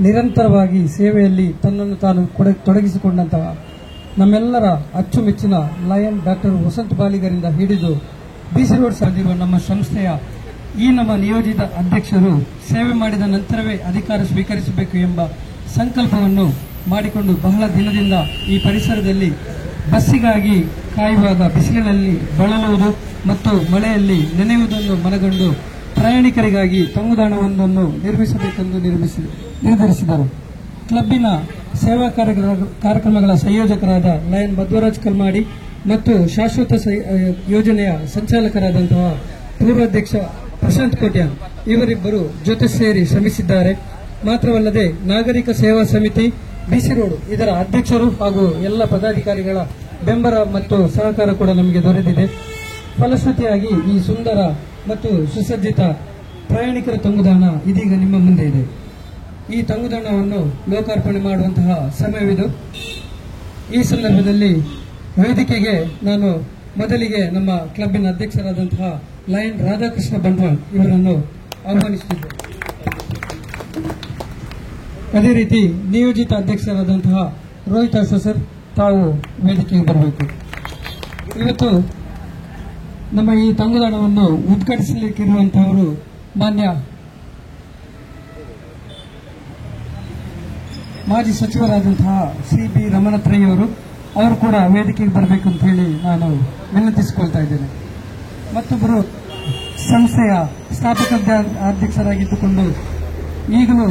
ನಿರಂತರವಾಗಿ ಸೇವೆಯಲ್ಲಿ ತನ್ನನ್ನು ತಾನು ತೊಡಗಿಸಿಕೊಂಡಂತಹ ನಮ್ಮೆಲ್ಲರ ಅಚ್ಚುಮೆಚ್ಚಿನ ಲಯನ್ ಡಾಕ್ಟರ್ ವಸಂತ್ ಬಾಲಿಗರಿಂದ ಹಿಡಿದು ಬಿಸಿ ರೋಡ್ ಸಾಧಿರುವ ನಮ್ಮ ಸಂಸ್ಥೆಯ ಈ ನಮ್ಮ ನಿಯೋಜಿತ ಅಧ್ಯಕ್ಷರು ಸೇವೆ ಮಾಡಿದ ನಂತರವೇ ಅಧಿಕಾರ ಸ್ವೀಕರಿಸಬೇಕು ಎಂಬ ಸಂಕಲ್ಪವನ್ನು ಮಾಡಿಕೊಂಡು ಬಹಳ ದಿನದಿಂದ ಈ ಪರಿಸರದಲ್ಲಿ ಬಸ್ಸಿಗಾಗಿ ಕಾಯುವಾಗ ಬಿಸಿಲಿನಲ್ಲಿ ಬಳಲುವುದು ಮತ್ತು ಮಳೆಯಲ್ಲಿ ನೆನೆಯುವುದನ್ನು ಮನಗಂಡು ಪ್ರಯಾಣಿಕರಿಗಾಗಿ ತಂಗುದಾಣವೊಂದನ್ನು ನಿರ್ಮಿಸಬೇಕೆಂದು ನಿರ್ಧರಿಸಿದರು. ಕ್ಲಬ್ಬಿನ ಸೇವಾ ಕಾರ್ಯಕ್ರಮಗಳ ಸಂಯೋಜಕರಾದ ಲಯನ್ ಮಧ್ವರಾಜ್ ಕಲ್ಮಾಡಿ ಮತ್ತು ಶಾಶ್ವತ ಯೋಜನೆಯ ಸಂಚಾಲಕರಾದಂತಹ ಪೂರ್ವಾಧ್ಯಕ್ಷ ಪ್ರಶಾಂತ್ ಕೋಟ್ಯಾನ್ ಇವರಿಬ್ಬರು ಜೊತೆ ಸೇರಿ ಶ್ರಮಿಸಿದ್ದಾರೆ. ಮಾತ್ರವಲ್ಲದೆ ನಾಗರಿಕ ಸೇವಾ ಸಮಿತಿ ಬಿಸಿ ರೋಡ್ ಇದರ ಅಧ್ಯಕ್ಷರು ಹಾಗೂ ಎಲ್ಲ ಪದಾಧಿಕಾರಿಗಳ ಬೆಂಬಲ ಮತ್ತು ಸಹಕಾರ ಕೂಡ ನಮಗೆ ದೊರೆತಿದೆ. ಫಲಶ್ರುತಿಯಾಗಿ ಈ ಸುಂದರ ಮತ್ತು ಸುಸಜ್ಜಿತ ಪ್ರಯಾಣಿಕರ ತಂಗುದಾಣ ಇದೀಗ ನಿಮ್ಮ ಮುಂದೆ ಇದೆ. ಈ ತಂಗುದಾಣವನ್ನು ಲೋಕಾರ್ಪಣೆ ಮಾಡುವಂತಹ ಸಮಯವಿದು. ಈ ಸಂದರ್ಭದಲ್ಲಿ ವೇದಿಕೆಗೆ ನಾನು ಮೊದಲಿಗೆ ನಮ್ಮ ಕ್ಲಬ್ಬಿನ ಅಧ್ಯಕ್ಷರಾದಂತಹ ಲಯನ್ ರಾಧಾಕೃಷ್ಣ ಬಂಟ್ವಾಳ್ ಇವರನ್ನು ಆಹ್ವಾನಿಸುತ್ತಿದ್ದೆ. ಅದೇ ರೀತಿ ನಿಯೋಜಿತ ಅಧ್ಯಕ್ಷರಾದಂತಹ ರೋಹಿತ್ ಸರ್ ತಾವು ವೇದಿಕೆಗೆ ಬರಬೇಕು. ಇವತ್ತು ನಮ್ಮ ಈ ತಂಗುದಾಣವನ್ನು ಉದ್ಘಾಟಿಸಲಿಕ್ಕಿರುವಂತಹವರು ಮಾನ್ಯ ಮಾಜಿ ಸಚಿವರಾದಂತಹ ಸಿ ಬಿ ರಮಣತ್ರಯ್ಯವರು. ಅವರು ಕೂಡ ವೇದಿಕೆಗೆ ಬರಬೇಕು ಅಂತ ಹೇಳಿ ನಾನು ವಿನಂತಿಸಿಕೊಳ್ತಾ ಇದ್ದೇನೆ. ಮತ್ತೊಬ್ಬರು ಸಂಸ್ಥೆಯ ಸ್ಥಾಪಕ ಅಧ್ಯಕ್ಷರಾಗಿದ್ದುಕೊಂಡು ಈಗಲೂ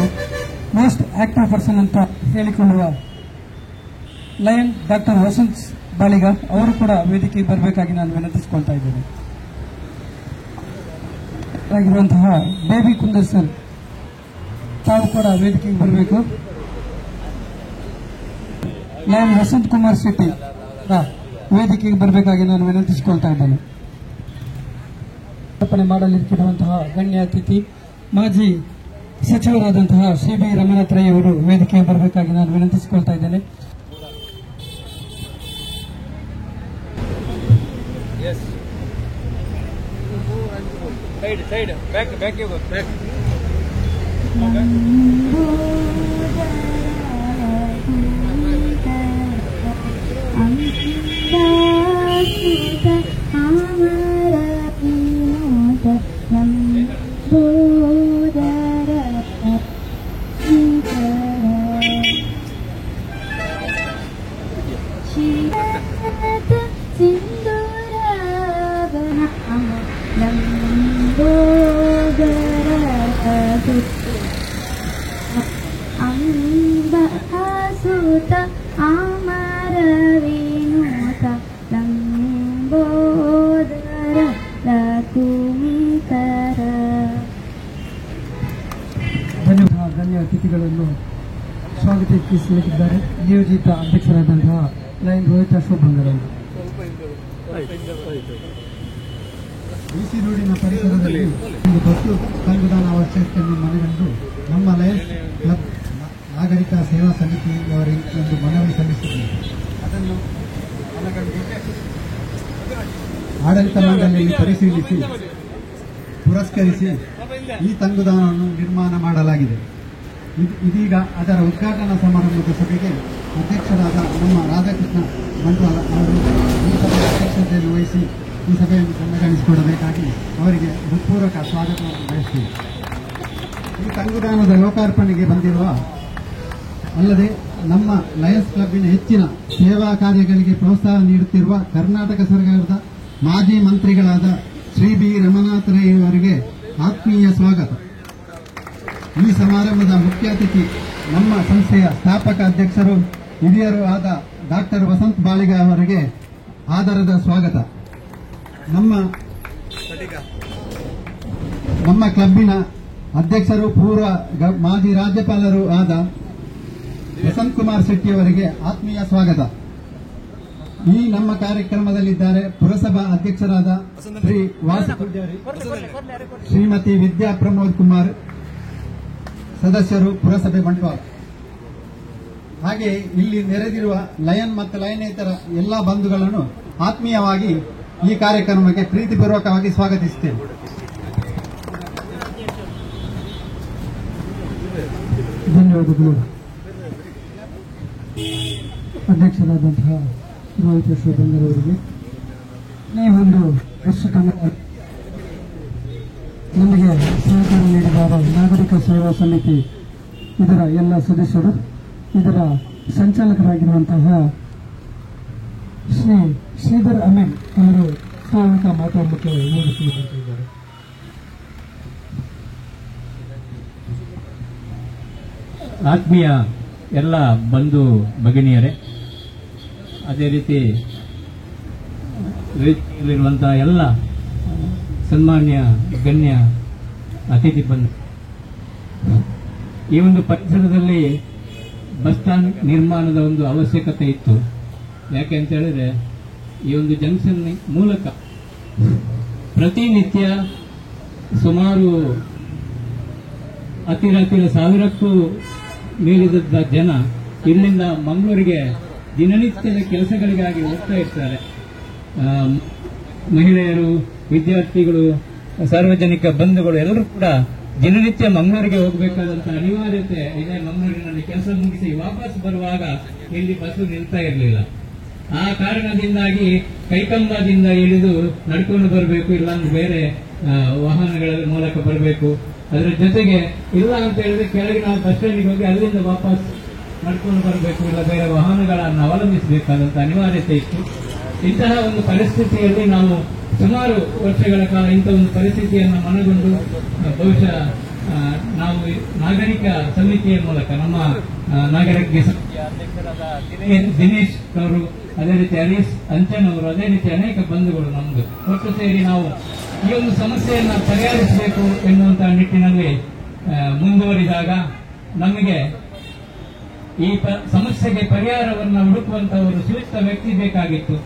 ಮೋಸ್ಟ್ ಆಕ್ಟಿವ್ ಪರ್ಸನ್ ಅಂತ ಹೇಳಿಕೊಳ್ಳುವ ಲಯನ್ ಡಾಕ್ಟರ್ ವಸಂತ್ ಬಾಳಿಗ ಅವರು ಕೂಡ ವೇದಿಕೆಗೆ ಬರಬೇಕಾಗಿ ನಾನು ವಿನಂತಿಸಿಕೊಳ್ತಾ ಇದ್ದೇನೆ. ಆಗಿರುವಂತಹ ಬೇಬಿ ಕುಂದರ್ ಸರ್ ತಾವು ಕೂಡ ವೇದಿಕೆಗೆ ಬರಬೇಕು. ಲಯನ್ ವಸಂತ್ ಕುಮಾರ್ ಶೆಟ್ಟಿ ವೇದಿಕೆಗೆ ಬರಬೇಕಾಗಿ ನಾನು ವಿನಂತಿಸಿಕೊಳ್ತಾ ಇದ್ದೇನೆ. ಸ್ಥಾಪನೆ ಮಾಡಲಿಕ್ಕಿರುವಂತಹ ಗಣ್ಯ ಅತಿಥಿ ಮಾಜಿ ಸಚಿವರಾದಂತಹ ಸಿ ಬಿ ರಮಣತ್ರಯ್ಯ ಅವರು ವೇದಿಕೆಗೆ ಬರಬೇಕಾಗಿ ನಾನು ವಿನಂತಿಸಿಕೊಳ್ತಾ ಇದ್ದೇನೆ. ಗಣ್ಯ ಅತಿಥಿಗಳನ್ನು ಸ್ವಾಗತಿಸಲಿದ್ದಾರೆ ನಿಯೋಜಿತ ಅಧ್ಯಕ್ಷರಾದಂತಹ ಲಯನ್ ರೋಹಿತ್ ಬಂಗರವರು. ಬಿಸಿ ರೋಡಿನ ಪರಿಸರದಲ್ಲಿ ಒಂದು ಬಸ್ಸು ತಂಗುದಾಣ ಅವಶ್ಯಕತೆಯನ್ನು ಮನಗಂಡು ನಮ್ಮ ಲಯನ್ಸ್ ಕ್ಲಬ್ ನಾಗರಿಕ ಸೇವಾ ಸಮಿತಿಯವರಿಗೆ ಒಂದು ಮನವಿ ಸಲ್ಲಿಸಿದ್ದಾರೆ. ಅದನ್ನು ಮನಗಂಡು ಆಡಳಿತ ಮಂಡಳಿಯಲ್ಲಿ ಪರಿಶೀಲಿಸಿ ಪುರಸ್ಕರಿಸಿ ಈ ತಂಗುದಾಣವನ್ನು ನಿರ್ಮಾಣ ಮಾಡಲಾಗಿದೆ. ಇದೀಗ ಅದರ ಉದ್ಘಾಟನಾ ಸಮಾರಂಭದ ಸಭೆಗೆ ಅಧ್ಯಕ್ಷರಾದ ನಮ್ಮ ರಾಧಾಕೃಷ್ಣ ಬಂಟ್ವಾಳ ಅವರು ಈ ಸಭೆಯ ಅಧ್ಯಕ್ಷತೆಯನ್ನು ವಹಿಸಿ ಈ ಸಭೆಯನ್ನು ಕಣ್ಣಗಾಣಿಸಿಕೊಡಬೇಕಾಗಿ ಅವರಿಗೆ ಹೃತ್ಪೂರ್ವಕ ಸ್ವಾಗತವನ್ನು ಬಯಸ್ತೀವಿ. ಈ ತಂಗುದಾನದ ಲೋಕಾರ್ಪಣೆಗೆ ಬಂದಿರುವ ಅಲ್ಲದೆ ನಮ್ಮ ಲಯನ್ಸ್ ಕ್ಲಬ್ಬಿನ ಹೆಚ್ಚಿನ ಸೇವಾ ಕಾರ್ಯಗಳಿಗೆ ಪ್ರೋತ್ಸಾಹ ನೀಡುತ್ತಿರುವ ಕರ್ನಾಟಕ ಸರ್ಕಾರದ ಮಾಜಿ ಮಂತ್ರಿಗಳಾದ ಶ್ರೀ ಬಿ ರಮನಾಥ ರೈ ಅವರಿಗೆ ಆತ್ಮೀಯ ಸ್ವಾಗತ. ಈ ಸಮಾರಂಭದ ಮುಖ್ಯ ಅತಿಥಿ ನಮ್ಮ ಸಂಸ್ಥೆಯ ಸ್ಥಾಪಕ ಅಧ್ಯಕ್ಷರು ಹಿರಿಯರು ಆದ ಡಾಕ್ಟರ್ ವಸಂತ್ ಬಾಳಿಗ ಅವರಿಗೆ ಆದರದ ಸ್ವಾಗತ. ನಮ್ಮ ಕ್ಲಬ್ಬಿನ ಅಧ್ಯಕ್ಷರು ಪೂರ್ವ ಮಾಜಿ ರಾಜ್ಯಪಾಲರು ಆದ ವಸಂತ್ ಕುಮಾರ್ ಶೆಟ್ಟಿ ಅವರಿಗೆ ಆತ್ಮೀಯ ಸ್ವಾಗತ. ಈ ನಮ್ಮ ಕಾರ್ಯಕ್ರಮದಲ್ಲಿದ್ದಾರೆ ಪುರಸಭಾ ಅಧ್ಯಕ್ಷರಾದ ಶ್ರೀ ವಾಸು ಪೂಜಾರಿ, ಶ್ರೀಮತಿ ವಿದ್ಯಾ ಪ್ರಮೋದ್ ಕುಮಾರ್, ಸದಸ್ಯರು ಪುರಸಭೆ ಬಂಟ್ವಾಳ. ಹಾಗೆ ಇಲ್ಲಿ ನೆರೆದಿರುವ ಲಯನ್ ಮತ್ತು ಲಯನೇತರ ಎಲ್ಲಾ ಬಂಧುಗಳನ್ನು ಆತ್ಮೀಯವಾಗಿ ಈ ಕಾರ್ಯಕ್ರಮಕ್ಕೆ ಪ್ರೀತಿಪೂರ್ವಕವಾಗಿ ಸ್ವಾಗತಿಸುತ್ತೇನೆ. ಧನ್ಯವಾದಗಳು ಅಧ್ಯಕ್ಷರಾದಂತಹ ರೋಹಿತ್ ಯಶೋಧಂಗರ್ ಅವರಿಗೆ. ಈ ಒಂದು ವರ್ಷ ನಮಗೆ ಸಹಕಾರ ನೀಡಿದ ನಾಗರಿಕ ಸೇವಾ ಸಮಿತಿ ಇದರ ಎಲ್ಲ ಸದಸ್ಯರು, ಇದರ ಸಂಚಾಲಕರಾಗಿರುವಂತಹ ಶ್ರೀ ಶ್ರೀಧರ್ ಅಮೀನ್ ಅವರು ಸ್ವಾಗತ ಮಾತಾಡಲಿಕ್ಕೆ ನೀಡುತ್ತಿದ್ದಾರೆ. ಆತ್ಮೀಯ ಎಲ್ಲ ಬಂಧು ಭಗಿನಿಯರೇ, ಅದೇ ರೀತಿ ವೇದಿಕೆಯಲ್ಲಿರುವಂತಹ ಎಲ್ಲ ಸನ್ಮಾನ್ಯ ಗಣ್ಯ ಅತಿಥಿ ಬಂಧು, ಈ ಒಂದು ಪರಿಸರದಲ್ಲಿ ಬಸ್ ಸ್ಟ್ಯಾಂಡ್ ನಿರ್ಮಾಣದ ಒಂದು ಅವಶ್ಯಕತೆ ಇತ್ತು. ಯಾಕೆ ಅಂತ ಹೇಳಿದ್ರೆ ಈ ಒಂದು ಜಂಕ್ಷನ್ ಮೂಲಕ ಪ್ರತಿನಿತ್ಯ ಸುಮಾರು ಹತ್ತಿರ ಸಾವಿರಕ್ಕೂ ಮೀರಿದ ಜನ ಇಲ್ಲಿಂದ ಮಂಗಳೂರಿಗೆ ದಿನನಿತ್ಯದ ಕೆಲಸಗಳಿಗಾಗಿ ಹೋಗ್ತಾ ಇರ್ತಾರೆ. ಮಹಿಳೆಯರು, ವಿದ್ಯಾರ್ಥಿಗಳು, ಸಾರ್ವಜನಿಕ ಬಂಧುಗಳು ಎಲ್ಲರೂ ಕೂಡ ದಿನನಿತ್ಯ ಮಂಗಳೂರಿಗೆ ಹೋಗಬೇಕಾದಂತಹ ಅನಿವಾರ್ಯತೆ ಇದೆ. ಮಂಗಳೂರಿನಲ್ಲಿ ಕೆಲಸ ಮುಗಿಸಿ ವಾಪಸ್ ಬರುವಾಗ ಇಲ್ಲಿ ಬಸ್ಸು ನಿಲ್ತಾ ಇರಲಿಲ್ಲ. ಆ ಕಾರಣದಿಂದಾಗಿ ಕೈಕಂಬದಿಂದ ಇಳಿದು ನಡ್ಕೊಂಡು ಬರಬೇಕು, ಇಲ್ಲಾಂದ್ರೆ ಬೇರೆ ವಾಹನಗಳ ಮೂಲಕ ಬರಬೇಕು. ಅದರ ಜೊತೆಗೆ ಇಲ್ಲ ಅಂತ ಹೇಳಿದ್ರೆ ಕೆಳಗೆ ನಾವು ಬಸ್ ಸ್ಟ್ಯಾಂಡಿಗೆ ಹೋಗಿ ಅಲ್ಲಿಂದ ವಾಪಸ್ ನಡ್ಕೊಂಡು ಬರಬೇಕು, ಇಲ್ಲ ಬೇರೆ ವಾಹನಗಳನ್ನು ಅವಲಂಬಿಸಬೇಕಾದಂತ ಅನಿವಾರ್ಯತೆ ಇತ್ತು. ಇಂತಹ ಒಂದು ಪರಿಸ್ಥಿತಿಯಲ್ಲಿ ನಾವು ಸುಮಾರು ವರ್ಷಗಳ ಕಾಲ ಇಂಥ ಒಂದು ಪರಿಸ್ಥಿತಿಯನ್ನು ಮನಗೊಂಡು ಬಹುಶಃ ನಾವು ನಾಗರಿಕ ಸಮಿತಿಯ ಮೂಲಕ ನಮ್ಮ ನಾಗರಿಕ ಸಮಿತಿಯ ಅಧ್ಯಕ್ಷರಾದ ದಿನೇಶ್ ಅವರು, ಅದೇ ರೀತಿ ಹರೀಶ್ ಅಂಚನ್ ಅವರು, ಅದೇ ರೀತಿ ಅನೇಕ ಬಂಧುಗಳು ನಮ್ದು ಒಟ್ಟು ಸೇರಿ ನಾವು ಈ ಒಂದು ಸಮಸ್ಯೆಯನ್ನು ಪರಿಹರಿಸಬೇಕು ಎನ್ನುವಂತಹ ನಿಟ್ಟಿನಲ್ಲಿ ಮುಂದುವರಿದಾಗ ನಮಗೆ ಈ ಸಮಸ್ಯೆಗೆ ಪರಿಹಾರವನ್ನು ಹುಡುಕುವಂತಹ ಸೂಕ್ತ ವ್ಯಕ್ತಿ ಬೇಕಾಗಿತ್ತು.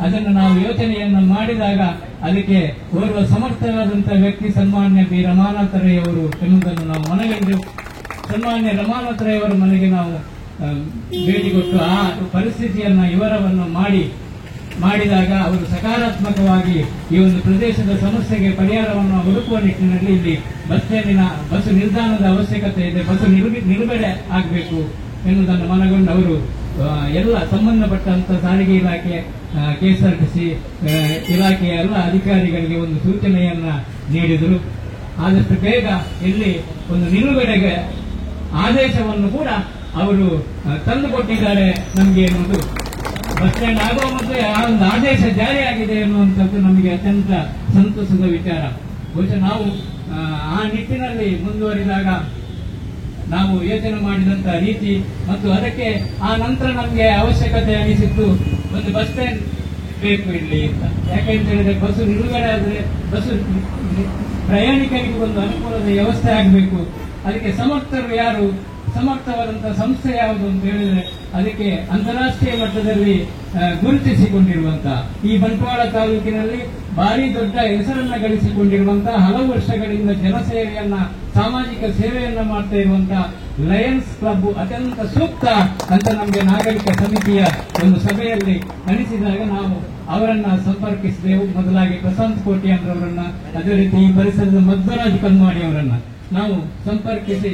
ಅದನ್ನು ನಾವು ಯೋಚನೆಯನ್ನು ಮಾಡಿದಾಗ ಅದಕ್ಕೆ ಓರ್ವ ಸಮರ್ಥವಾದಂತಹ ವ್ಯಕ್ತಿ ಸನ್ಮಾನ್ಯ ಬಿ ರಮಾನಾಥ ರೈ ಅವರು ಎನ್ನುವುದನ್ನು ನಾವು ಮನಗಂಡೆವು. ಸನ್ಮಾನ್ಯ ರಮಾನಾಥ ರೈ ಅವರ ಮನೆಗೆ ನಾವು ಭೇಟಿ ಕೊಟ್ಟು ಆ ಪರಿಸ್ಥಿತಿಯನ್ನ ವಿವರವನ್ನು ಮಾಡಿದಾಗ ಅವರು ಸಕಾರಾತ್ಮಕವಾಗಿ ಈ ಒಂದು ಪ್ರದೇಶದ ಸಮಸ್ಯೆಗೆ ಪರಿಹಾರವನ್ನು ಹುಡುಕುವ ನಿಟ್ಟಿನಲ್ಲಿ ಇಲ್ಲಿ ಬಸ್ ನಿಲ್ದಾಣದ ಅವಶ್ಯಕತೆ ಇದೆ, ಬಸ್ ನಿಲುಗಡೆ ಆಗಬೇಕು ಎನ್ನುವುದನ್ನು ಮನಗೊಂಡು ಅವರು ಎಲ್ಲ ಸಂಬಂಧಪಟ್ಟಂತ ಸಾರಿಗೆ ಇಲಾಖೆ, ಕೆಎಸ್ಆರ್ಟಿಸಿ ಇಲಾಖೆಯ ಎಲ್ಲ ಅಧಿಕಾರಿಗಳಿಗೆ ಒಂದು ಸೂಚನೆಯನ್ನ ನೀಡಿದರು. ಆದಷ್ಟು ಬೇಗ ಇಲ್ಲಿ ಒಂದು ನಿಲುಗಡೆಗೆ ಆದೇಶವನ್ನು ಕೂಡ ಅವರು ತಂದುಕೊಟ್ಟಿದ್ದಾರೆ ನಮಗೆ ಎನ್ನುವುದು. ಬಸ್ ಸ್ಟ್ಯಾಂಡ್ ಆಗುವ ಮೊದಲೇ ಆ ಒಂದು ಆದೇಶ ಜಾರಿಯಾಗಿದೆ ಎನ್ನುವಂಥದ್ದು ನಮಗೆ ಅತ್ಯಂತ ಸಂತೋಷದ ವಿಚಾರ. ಬಹುಶಃ ನಾವು ಆ ನಿಟ್ಟಿನಲ್ಲಿ ಮುಂದುವರಿದಾಗ ನಾವು ಯೋಚನೆ ಮಾಡಿದಂತಹ ರೀತಿ ಮತ್ತು ಅದಕ್ಕೆ ಆ ನಂತರ ನಮಗೆ ಅವಶ್ಯಕತೆ ಅನಿಸಿತ್ತು ಒಂದು ಬಸ್ ಸ್ಟ್ಯಾಂಡ್ ಬೇಕು ಇಲ್ಲಿ ಅಂತ. ಯಾಕೆಂತ ಹೇಳಿದ್ರೆ ಬಸ್ಸು ನಿಲುಗಡೆ ಆದರೆ ಬಸ್ಸು ಪ್ರಯಾಣಿಕರಿಗೆ ಒಂದು ಅನುಕೂಲದ ವ್ಯವಸ್ಥೆ ಆಗಬೇಕು. ಅದಕ್ಕೆ ಸಮರ್ಥರು ಯಾರು, ಸಮರ್ಥವಾದಂತಹ ಸಂಸ್ಥೆ ಯಾವುದು ಅಂತ ಹೇಳಿದ್ರೆ ಅದಕ್ಕೆ ಅಂತಾರಾಷ್ಟ್ರೀಯ ಮಟ್ಟದಲ್ಲಿ ಗುರುತಿಸಿಕೊಂಡಿರುವಂತಹ ಈ ಬಂಟ್ವಾಳ ತಾಲೂಕಿನಲ್ಲಿ ಭಾರಿ ದೊಡ್ಡ ಹೆಸರನ್ನ ಗಳಿಸಿಕೊಂಡಿರುವಂತಹ ಹಲವು ವರ್ಷಗಳಿಂದ ಜನಸೇವೆಯನ್ನ, ಸಾಮಾಜಿಕ ಸೇವೆಯನ್ನ ಮಾಡ್ತಾ ಇರುವಂತಹ ಲಯನ್ಸ್ ಕ್ಲಬ್ ಅತ್ಯಂತ ಸೂಕ್ತ ಅಂತ ನಮಗೆ ನಾಗರಿಕ ಸಮಿತಿಯ ಒಂದು ಸಭೆಯಲ್ಲಿ ಅನಿಸಿದಾಗ ನಾವು ಅವರನ್ನ ಸಂಪರ್ಕಿಸಿದೆವು. ಮೊದಲಾಗಿ ಪ್ರಶಾಂತ್ ಕೋಟಿ ಅವರನ್ನ, ಅದೇ ರೀತಿ ಈ ಪರಿಸರದ ಮಧ್ವರಾಜ್ ಕನ್ಮಾಡಿ ಅವರನ್ನ ನಾವು ಸಂಪರ್ಕಿಸಿ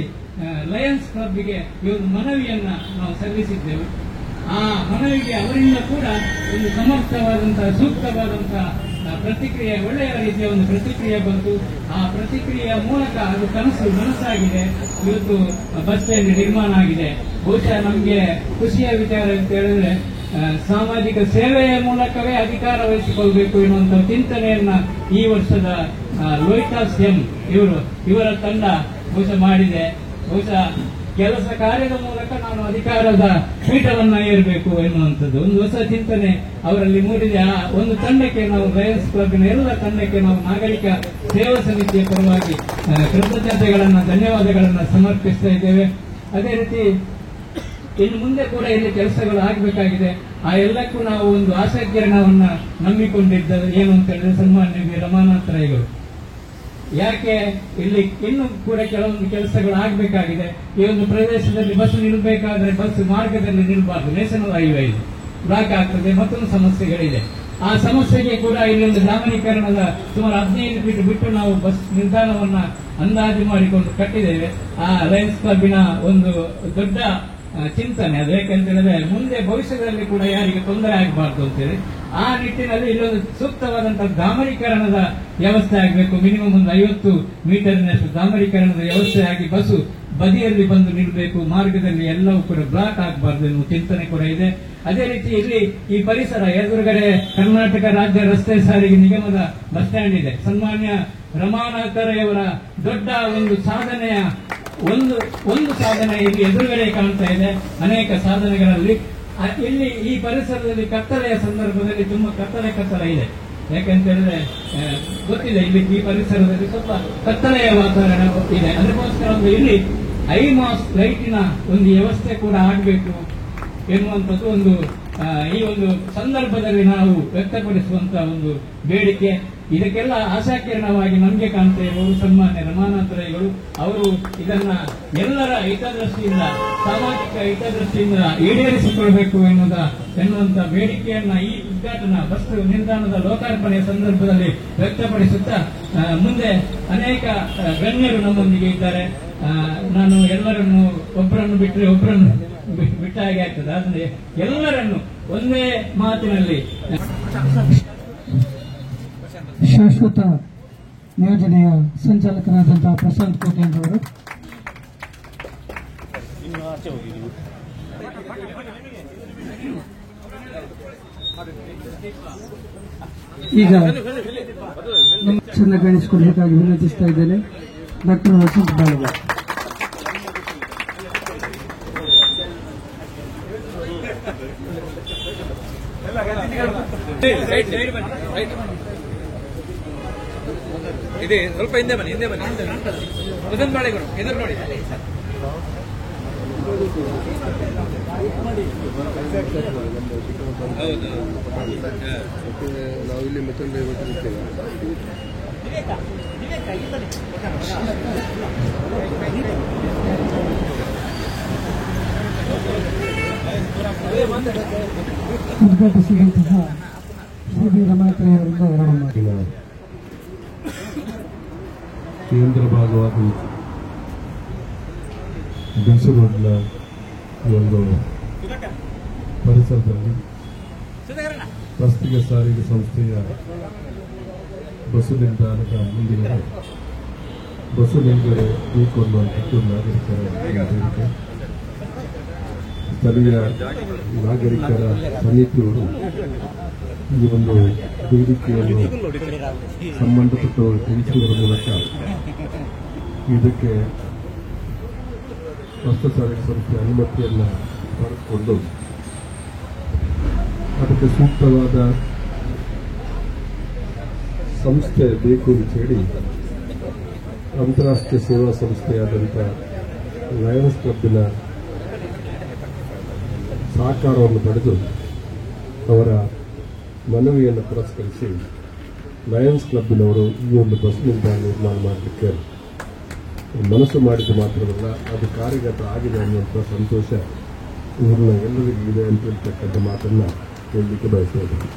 ಲಯನ್ಸ್ ಕ್ಲಬ್ಗೆ ಈ ಒಂದು ಮನವಿಯನ್ನ ನಾವು ಸಲ್ಲಿಸಿದ್ದೆವು. ಆ ಮನವಿಗೆ ಅವರಿಂದ ಕೂಡ ಒಂದು ಸಮರ್ಥವಾದಂತಹ ಸೂಕ್ತವಾದಂತಹ ಪ್ರತಿಕ್ರಿಯೆ, ಒಳ್ಳೆಯ ರೀತಿಯ ಒಂದು ಪ್ರತಿಕ್ರಿಯೆ ಬಂತು. ಆ ಪ್ರತಿಕ್ರಿಯೆಯ ಮೂಲಕ ಅದು ಮನಸ್ಸಾಗಿದೆ. ಇವತ್ತು ಬಸ್ ಸ್ಟ್ಯಾಂಡ್ ನಿರ್ಮಾಣ ಆಗಿದೆ. ಬಹುಶಃ ನಮಗೆ ಖುಷಿಯ ವಿಚಾರ ಅಂತ ಹೇಳಿದ್ರೆ ಸಾಮಾಜಿಕ ಸೇವೆಯ ಮೂಲಕವೇ ಅಧಿಕಾರ ವಹಿಸಿಕೊಳ್ಬೇಕು ಎನ್ನುವಂತಹ ಚಿಂತನೆಯನ್ನ ಈ ವರ್ಷದ ಲೋಹಿತಾಸ್ ಎಂ ಇವರ ತಂಡ ಬಹುಶಃ ಮಾಡಿದೆ. ಬಹುಶಃ ಕೆಲಸ ಕಾರ್ಯದ ಮೂಲಕ ನಾನು ಅಧಿಕಾರದ ಪೀಠವನ್ನ ಏರಬೇಕು ಎನ್ನುವಂಥದ್ದು ಒಂದು ಹೊಸ ಚಿಂತನೆ ಅವರಲ್ಲಿ ಮೂಡಿದೆ. ಆ ಒಂದು ತಂಡಕ್ಕೆ ನಾವು ಲಯನ್ಸ್ ಕ್ಲಬ್ನ ಎಲ್ಲ ತಂಡಕ್ಕೆ ನಾವು ನಾಗರಿಕ ಸೇವಾ ಸಮಿತಿಯ ಪರವಾಗಿ ಕೃತಜ್ಞತೆಗಳನ್ನ, ಧನ್ಯವಾದಗಳನ್ನ ಸಮರ್ಪಿಸ್ತಾ ಇದ್ದೇವೆ. ಅದೇ ರೀತಿ ಇನ್ನು ಮುಂದೆ ಕೂಡ ಇಲ್ಲಿ ಕೆಲಸಗಳು ಆಗಬೇಕಾಗಿದೆ. ಆ ಎಲ್ಲಕ್ಕೂ ನಾವು ಒಂದು ಆಶಾಕಿರಣವನ್ನ ನಂಬಿಕೊಂಡಿದ್ದ ಏನು ಅಂತ ಹೇಳಿದ್ರೆ ಸನ್ಮಾನ್ಯ ರಮಾನಾಥ ರೈಗಳು. ಯಾಕೆ ಇಲ್ಲಿ ಇನ್ನು ಕೂಡ ಕೆಲವೊಂದು ಕೆಲಸಗಳು ಆಗಬೇಕಾಗಿದೆ. ಈ ಒಂದು ಪ್ರದೇಶದಲ್ಲಿ ಬಸ್ ನಿಲ್ಬೇಕಾದ್ರೆ ಬಸ್ ಮಾರ್ಗದಲ್ಲಿ ನಿಲ್ಬಾರ್ದು. ನೇಷನಲ್ ಹೈವೇ ಇದೆ, ಬ್ಲಾಕ್ ಆಗ್ತದೆ, ಮತ್ತೊಂದು ಸಮಸ್ಯೆಗಳಿದೆ. ಆ ಸಮಸ್ಯೆಗೆ ಕೂಡ ಇಲ್ಲಿ ಒಂದು ಡಾಮರೀಕರಣದ ಸುಮಾರು 15 ಫೀಟ್ ಬಿಟ್ಟು ನಾವು ಬಸ್ ನಿಲ್ದಾಣವನ್ನ ಅಂದಾಜು ಮಾಡಿಕೊಂಡು ಕಟ್ಟಿದ್ದೇವೆ. ಆ ಲಯನ್ಸ್ ಕ್ಲಬ್ಬಿನ ಒಂದು ದೊಡ್ಡ ಚಿಂತನೆ ಅದು. ಯಾಕಂತ ಹೇಳಿದ್ರೆ ಮುಂದೆ ಭವಿಷ್ಯದಲ್ಲಿ ಕೂಡ ಯಾರಿಗೆ ತೊಂದರೆ ಆಗಬಾರ್ದು ಅಂತೇಳಿ ಆ ನಿಟ್ಟಿನಲ್ಲಿ ಇಲ್ಲೊಂದು ಸೂಕ್ತವಾದಂತಹ ಡಾಮರೀಕರಣದ ವ್ಯವಸ್ಥೆ ಆಗಬೇಕು. ಮಿನಿಮಮ್ ಒಂದು 50 ಮೀಟರ್ನಷ್ಟು ಡಾಮರೀಕರಣದ ವ್ಯವಸ್ಥೆ ಆಗಿ ಬಸ್ಸು ಬದಿಯಲ್ಲಿ ಬಂದು ನಿಲ್ಲಬೇಕು. ಮಾರ್ಗದಲ್ಲಿ ಎಲ್ಲವೂ ಕೂಡ ಬ್ಲಾಕ್ ಆಗಬಾರ್ದು ಎನ್ನುವ ಚಿಂತನೆ ಕೂಡ ಇದೆ. ಅದೇ ರೀತಿ ಇಲ್ಲಿ ಈ ಪರಿಸರ ಎದುರುಗಡೆ ಕರ್ನಾಟಕ ರಾಜ್ಯ ರಸ್ತೆ ಸಾರಿಗೆ ನಿಗಮದ ಬಸ್ ಸ್ಟ್ಯಾಂಡ್ ಇದೆ. ಸನ್ಮಾನ್ಯ ರಮಾನಾಥ ರೈ ಅವರ ದೊಡ್ಡ ಒಂದು ಸಾಧನೆಯ ಒಂದು ಸಾಧನೆ ಇಲ್ಲಿ ಎದುರುಗಡೆ ಕಾಣ್ತಾ ಇದೆ. ಅನೇಕ ಸಾಧನೆಗಳಲ್ಲಿ ಇಲ್ಲಿ ಈ ಪರಿಸರದಲ್ಲಿ ಕತ್ತಲೆಯ ಸಂದರ್ಭದಲ್ಲಿ ತುಂಬಾ ಕತ್ತಲ ಇದೆ. ಯಾಕಂತ ಹೇಳಿದ್ರೆ ಗೊತ್ತಿದೆ, ಇಲ್ಲಿ ಈ ಪರಿಸರದಲ್ಲಿ ಸ್ವಲ್ಪ ಕತ್ತಲೆಯ ವಾತಾವರಣ ಇದೆ. ಅದಕ್ಕೋಸ್ಕರ ಒಂದು ಇಲ್ಲಿ ಐಮಾಸ್ ಲೈಟಿನ ಒಂದು ವ್ಯವಸ್ಥೆ ಕೂಡ ಆಗಬೇಕು ಎನ್ನುವಂಥದ್ದು ಒಂದು ಈ ಒಂದು ಸಂದರ್ಭದಲ್ಲಿ ನಾವು ವ್ಯಕ್ತಪಡಿಸುವಂತಹ ಒಂದು ಬೇಡಿಕೆ. ಇದಕ್ಕೆಲ್ಲ ಆಶಾಕಿರಣವಾಗಿ ನಮಗೆ ಕಾಣ್ತಾ ಇರುವುದು ಸನ್ಮಾನ್ಯ ರಮಾನಾಥ ರೈಗಳು. ಅವರು ಇದನ್ನ ಎಲ್ಲರ ಹಿತದೃಷ್ಟಿಯಿಂದ, ಸಾಮಾಜಿಕ ಹಿತದೃಷ್ಟಿಯಿಂದ ಈಡೇರಿಸಿಕೊಳ್ಬೇಕು ಎನ್ನುವಂತ ಬೇಡಿಕೆಯನ್ನ ಈ ಉದ್ಘಾಟನಾ ಬಸ್ ನಿಲ್ದಾಣದ ಲೋಕಾರ್ಪಣೆಯ ಸಂದರ್ಭದಲ್ಲಿ ವ್ಯಕ್ತಪಡಿಸುತ್ತಾ ಮುಂದೆ ಅನೇಕ ಗಣ್ಯರು ನಮ್ಮೊಂದಿಗೆ ಇದ್ದಾರೆ. ನಾನು ಎಲ್ಲರನ್ನು ಒಬ್ಬರನ್ನು ಬಿಟ್ಟರೆ ಒಬ್ಬರನ್ನು ಬಿಟ್ಟ ಹಾಗೆ ಆಗ್ತದೆ. ಆದರೆ ಎಲ್ಲರನ್ನು ಒಂದೇ ಮಾತಿನಲ್ಲಿ ಶಾಶ್ವತ ನಿಯೋಜನೆಯ ಸಂಚಾಲಕರಾದಂತಹ ಪ್ರಶಾಂತ್ ಕೋಟ್ಯಾನ್ ಅವರು ಈಗ ನಮ್ಮ ಗಣಿಸಿಕೊಡಬೇಕಾಗಿ ವಿನಂತಿಸ್ತಾ ಇದ್ದೇನೆ. ಡಾಕ್ಟರ್ ವಸಂತ್ ಬಾಳಿಗ. ಇದೆ ಸ್ವಲ್ಪ ಹಿಂದೆ ಬನ್ನಿ ವಸಂತ್ ಬಾಳೆಗಳು ಎದುರು ನೋಡಿ. ಹೌದು, ನಾವು ಇಲ್ಲಿ ಮತ್ತೊಂದು ಉದ್ಘಾಟಿಸಿದಂತಹ ಶ್ರೀ ಬಿ ರಮಾನಾಥ ರೈ ಅವರಿಂದ ಎರಡು ಮಾತಿನ ಕೇಂದ್ರ ಭಾಗವಾದ ಬೆಂಗಳೂರಿನ ಒಂದು ಪರಿಸರದಲ್ಲಿ ರಸ್ತೆ ಸಾರಿಗೆ ಸಂಸ್ಥೆಯ ಬಸ್ಸು ನಿಲ್ದಾಣದ ಮುಂದಿನ ಬಸ್ಸು ನಿಲುಗಡೆ ಬೇಕು ಅನ್ನುವಂಥದ್ದು ನಾಗರಿಕರ ಬೇಡಿಕೆ. ಸ್ಥಳೀಯ ನಾಗರಿಕರ ಸಮಿತಿಯವರು ಈ ಒಂದು ಬೇಡಿಕೆಯನ್ನು ಸಂಬಂಧಪಟ್ಟವರು ತಿಳಿಸುವುದರ ಮೂಲಕ ಇದಕ್ಕೆ ರಸ್ತೆ ಸಾರಿಗೆ ಸಂಸ್ಥೆ ಅನುಮತಿಯನ್ನು ಪಡೆದುಕೊಂಡು ಅದಕ್ಕೆ ಸೂಕ್ತವಾದ ಸಂಸ್ಥೆ ಬೇಕು ಅಂತ ಹೇಳಿ ಅಂತಾರಾಷ್ಟ್ರೀಯ ಸೇವಾ ಸಂಸ್ಥೆಯಾದಂಥ ಲಯನ್ಸ್ ಕ್ಲಬ್ಬಿನ ಸಹಕಾರವನ್ನು ಪಡೆದು ಅವರ ಮನವಿಯನ್ನು ಪುರಸ್ಕರಿಸಿ ಲಯನ್ಸ್ ಕ್ಲಬ್ಬಿನವರು ಈ ಒಂದು ಬಸ್ ನಿಲ್ದಾಣ ನಿರ್ಮಾಣ ಮಾಡಲಿಕ್ಕೆ ಮನಸ್ಸು ಮಾಡಿದ್ದು ಮಾತ್ರವಲ್ಲ, ಅದು ಕಾರ್ಯಗತ ಆಗಿದೆ ಅನ್ನುವಂಥ ಸಂತೋಷ ಇವ್ರನ್ನ ಎಲ್ಲರಿಗೂ ಇದೆ ಅಂತ ಹೇಳ್ತಕ್ಕಂಥ ಮಾತನ್ನು ಹೇಳಲಿಕ್ಕೆ ಬಯಸಬಹುದು.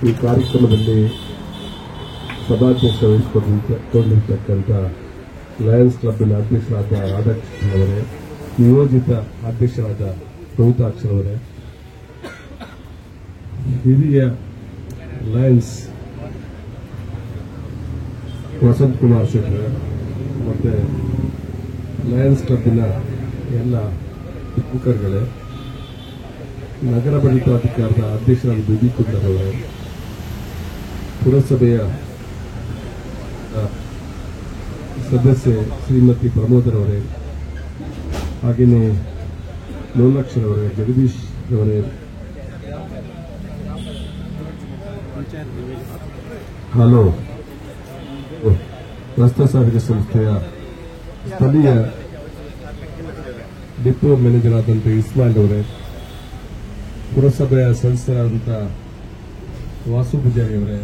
ಈ ಕಾರ್ಯಕ್ರಮದಲ್ಲಿ ಸಭಾಧ್ಯಕ್ಷ ವಹಿಸಿಕೊಂಡಿರ್ತಕ್ಕಂಥ ಲಯನ್ಸ್ ಕ್ಲಬ್ನ ಅಧ್ಯಕ್ಷರಾದ ರಾಧಾಕೃಷ್ಣ ಅವರೇ, ನಿಯೋಜಿತ ಅಧ್ಯಕ್ಷರಾದ ರೋಹಿತಾಕ್ಷರ್ ಅವರೇ, ಹಿರಿಯ ಲಯನ್ಸ್ ವಸಂತ್ ಕುಮಾರ್ ಶೆಟ್ಟರ್ ಮತ್ತೆ ಲಯನ್ಸ್ ಕ್ಲಬ್ನ ಎಲ್ಲ ಮುಖಂಡಗಳೇ, ನಗರಾಡಳಿತಾಧಿಕಾರದ ಅಧ್ಯಕ್ಷರಾದ ಬಿಬಿ ಕುಂದರ್ ಅವರೇ, ಪುರಸಭೆಯ ಸದಸ್ಯೆ ಶ್ರೀಮತಿ ಪ್ರಮೋದರ್ ಅವರೇ, ಹಾಗೆಯೇ ಲೋಲಾಕ್ಷರ್ ಅವರೇ, ಜಗದೀಶ್ ಅವರೇ, ಹಲೋ ರಸ್ತೆ ಸಾರಿಗೆ ಸಂಸ್ಥೆಯ ಸ್ಥಳೀಯ ಡಿಪೋ ಮ್ಯಾನೇಜರ್ ಆದಂಥ ಇಸ್ಮಾಯಿಲ್ ಅವರೇ, ಪುರಸಭೆಯ ಸದಸ್ಯರಾದಂಥ ವಾಸು ಪೂಜಾರಿ ಅವರೇ,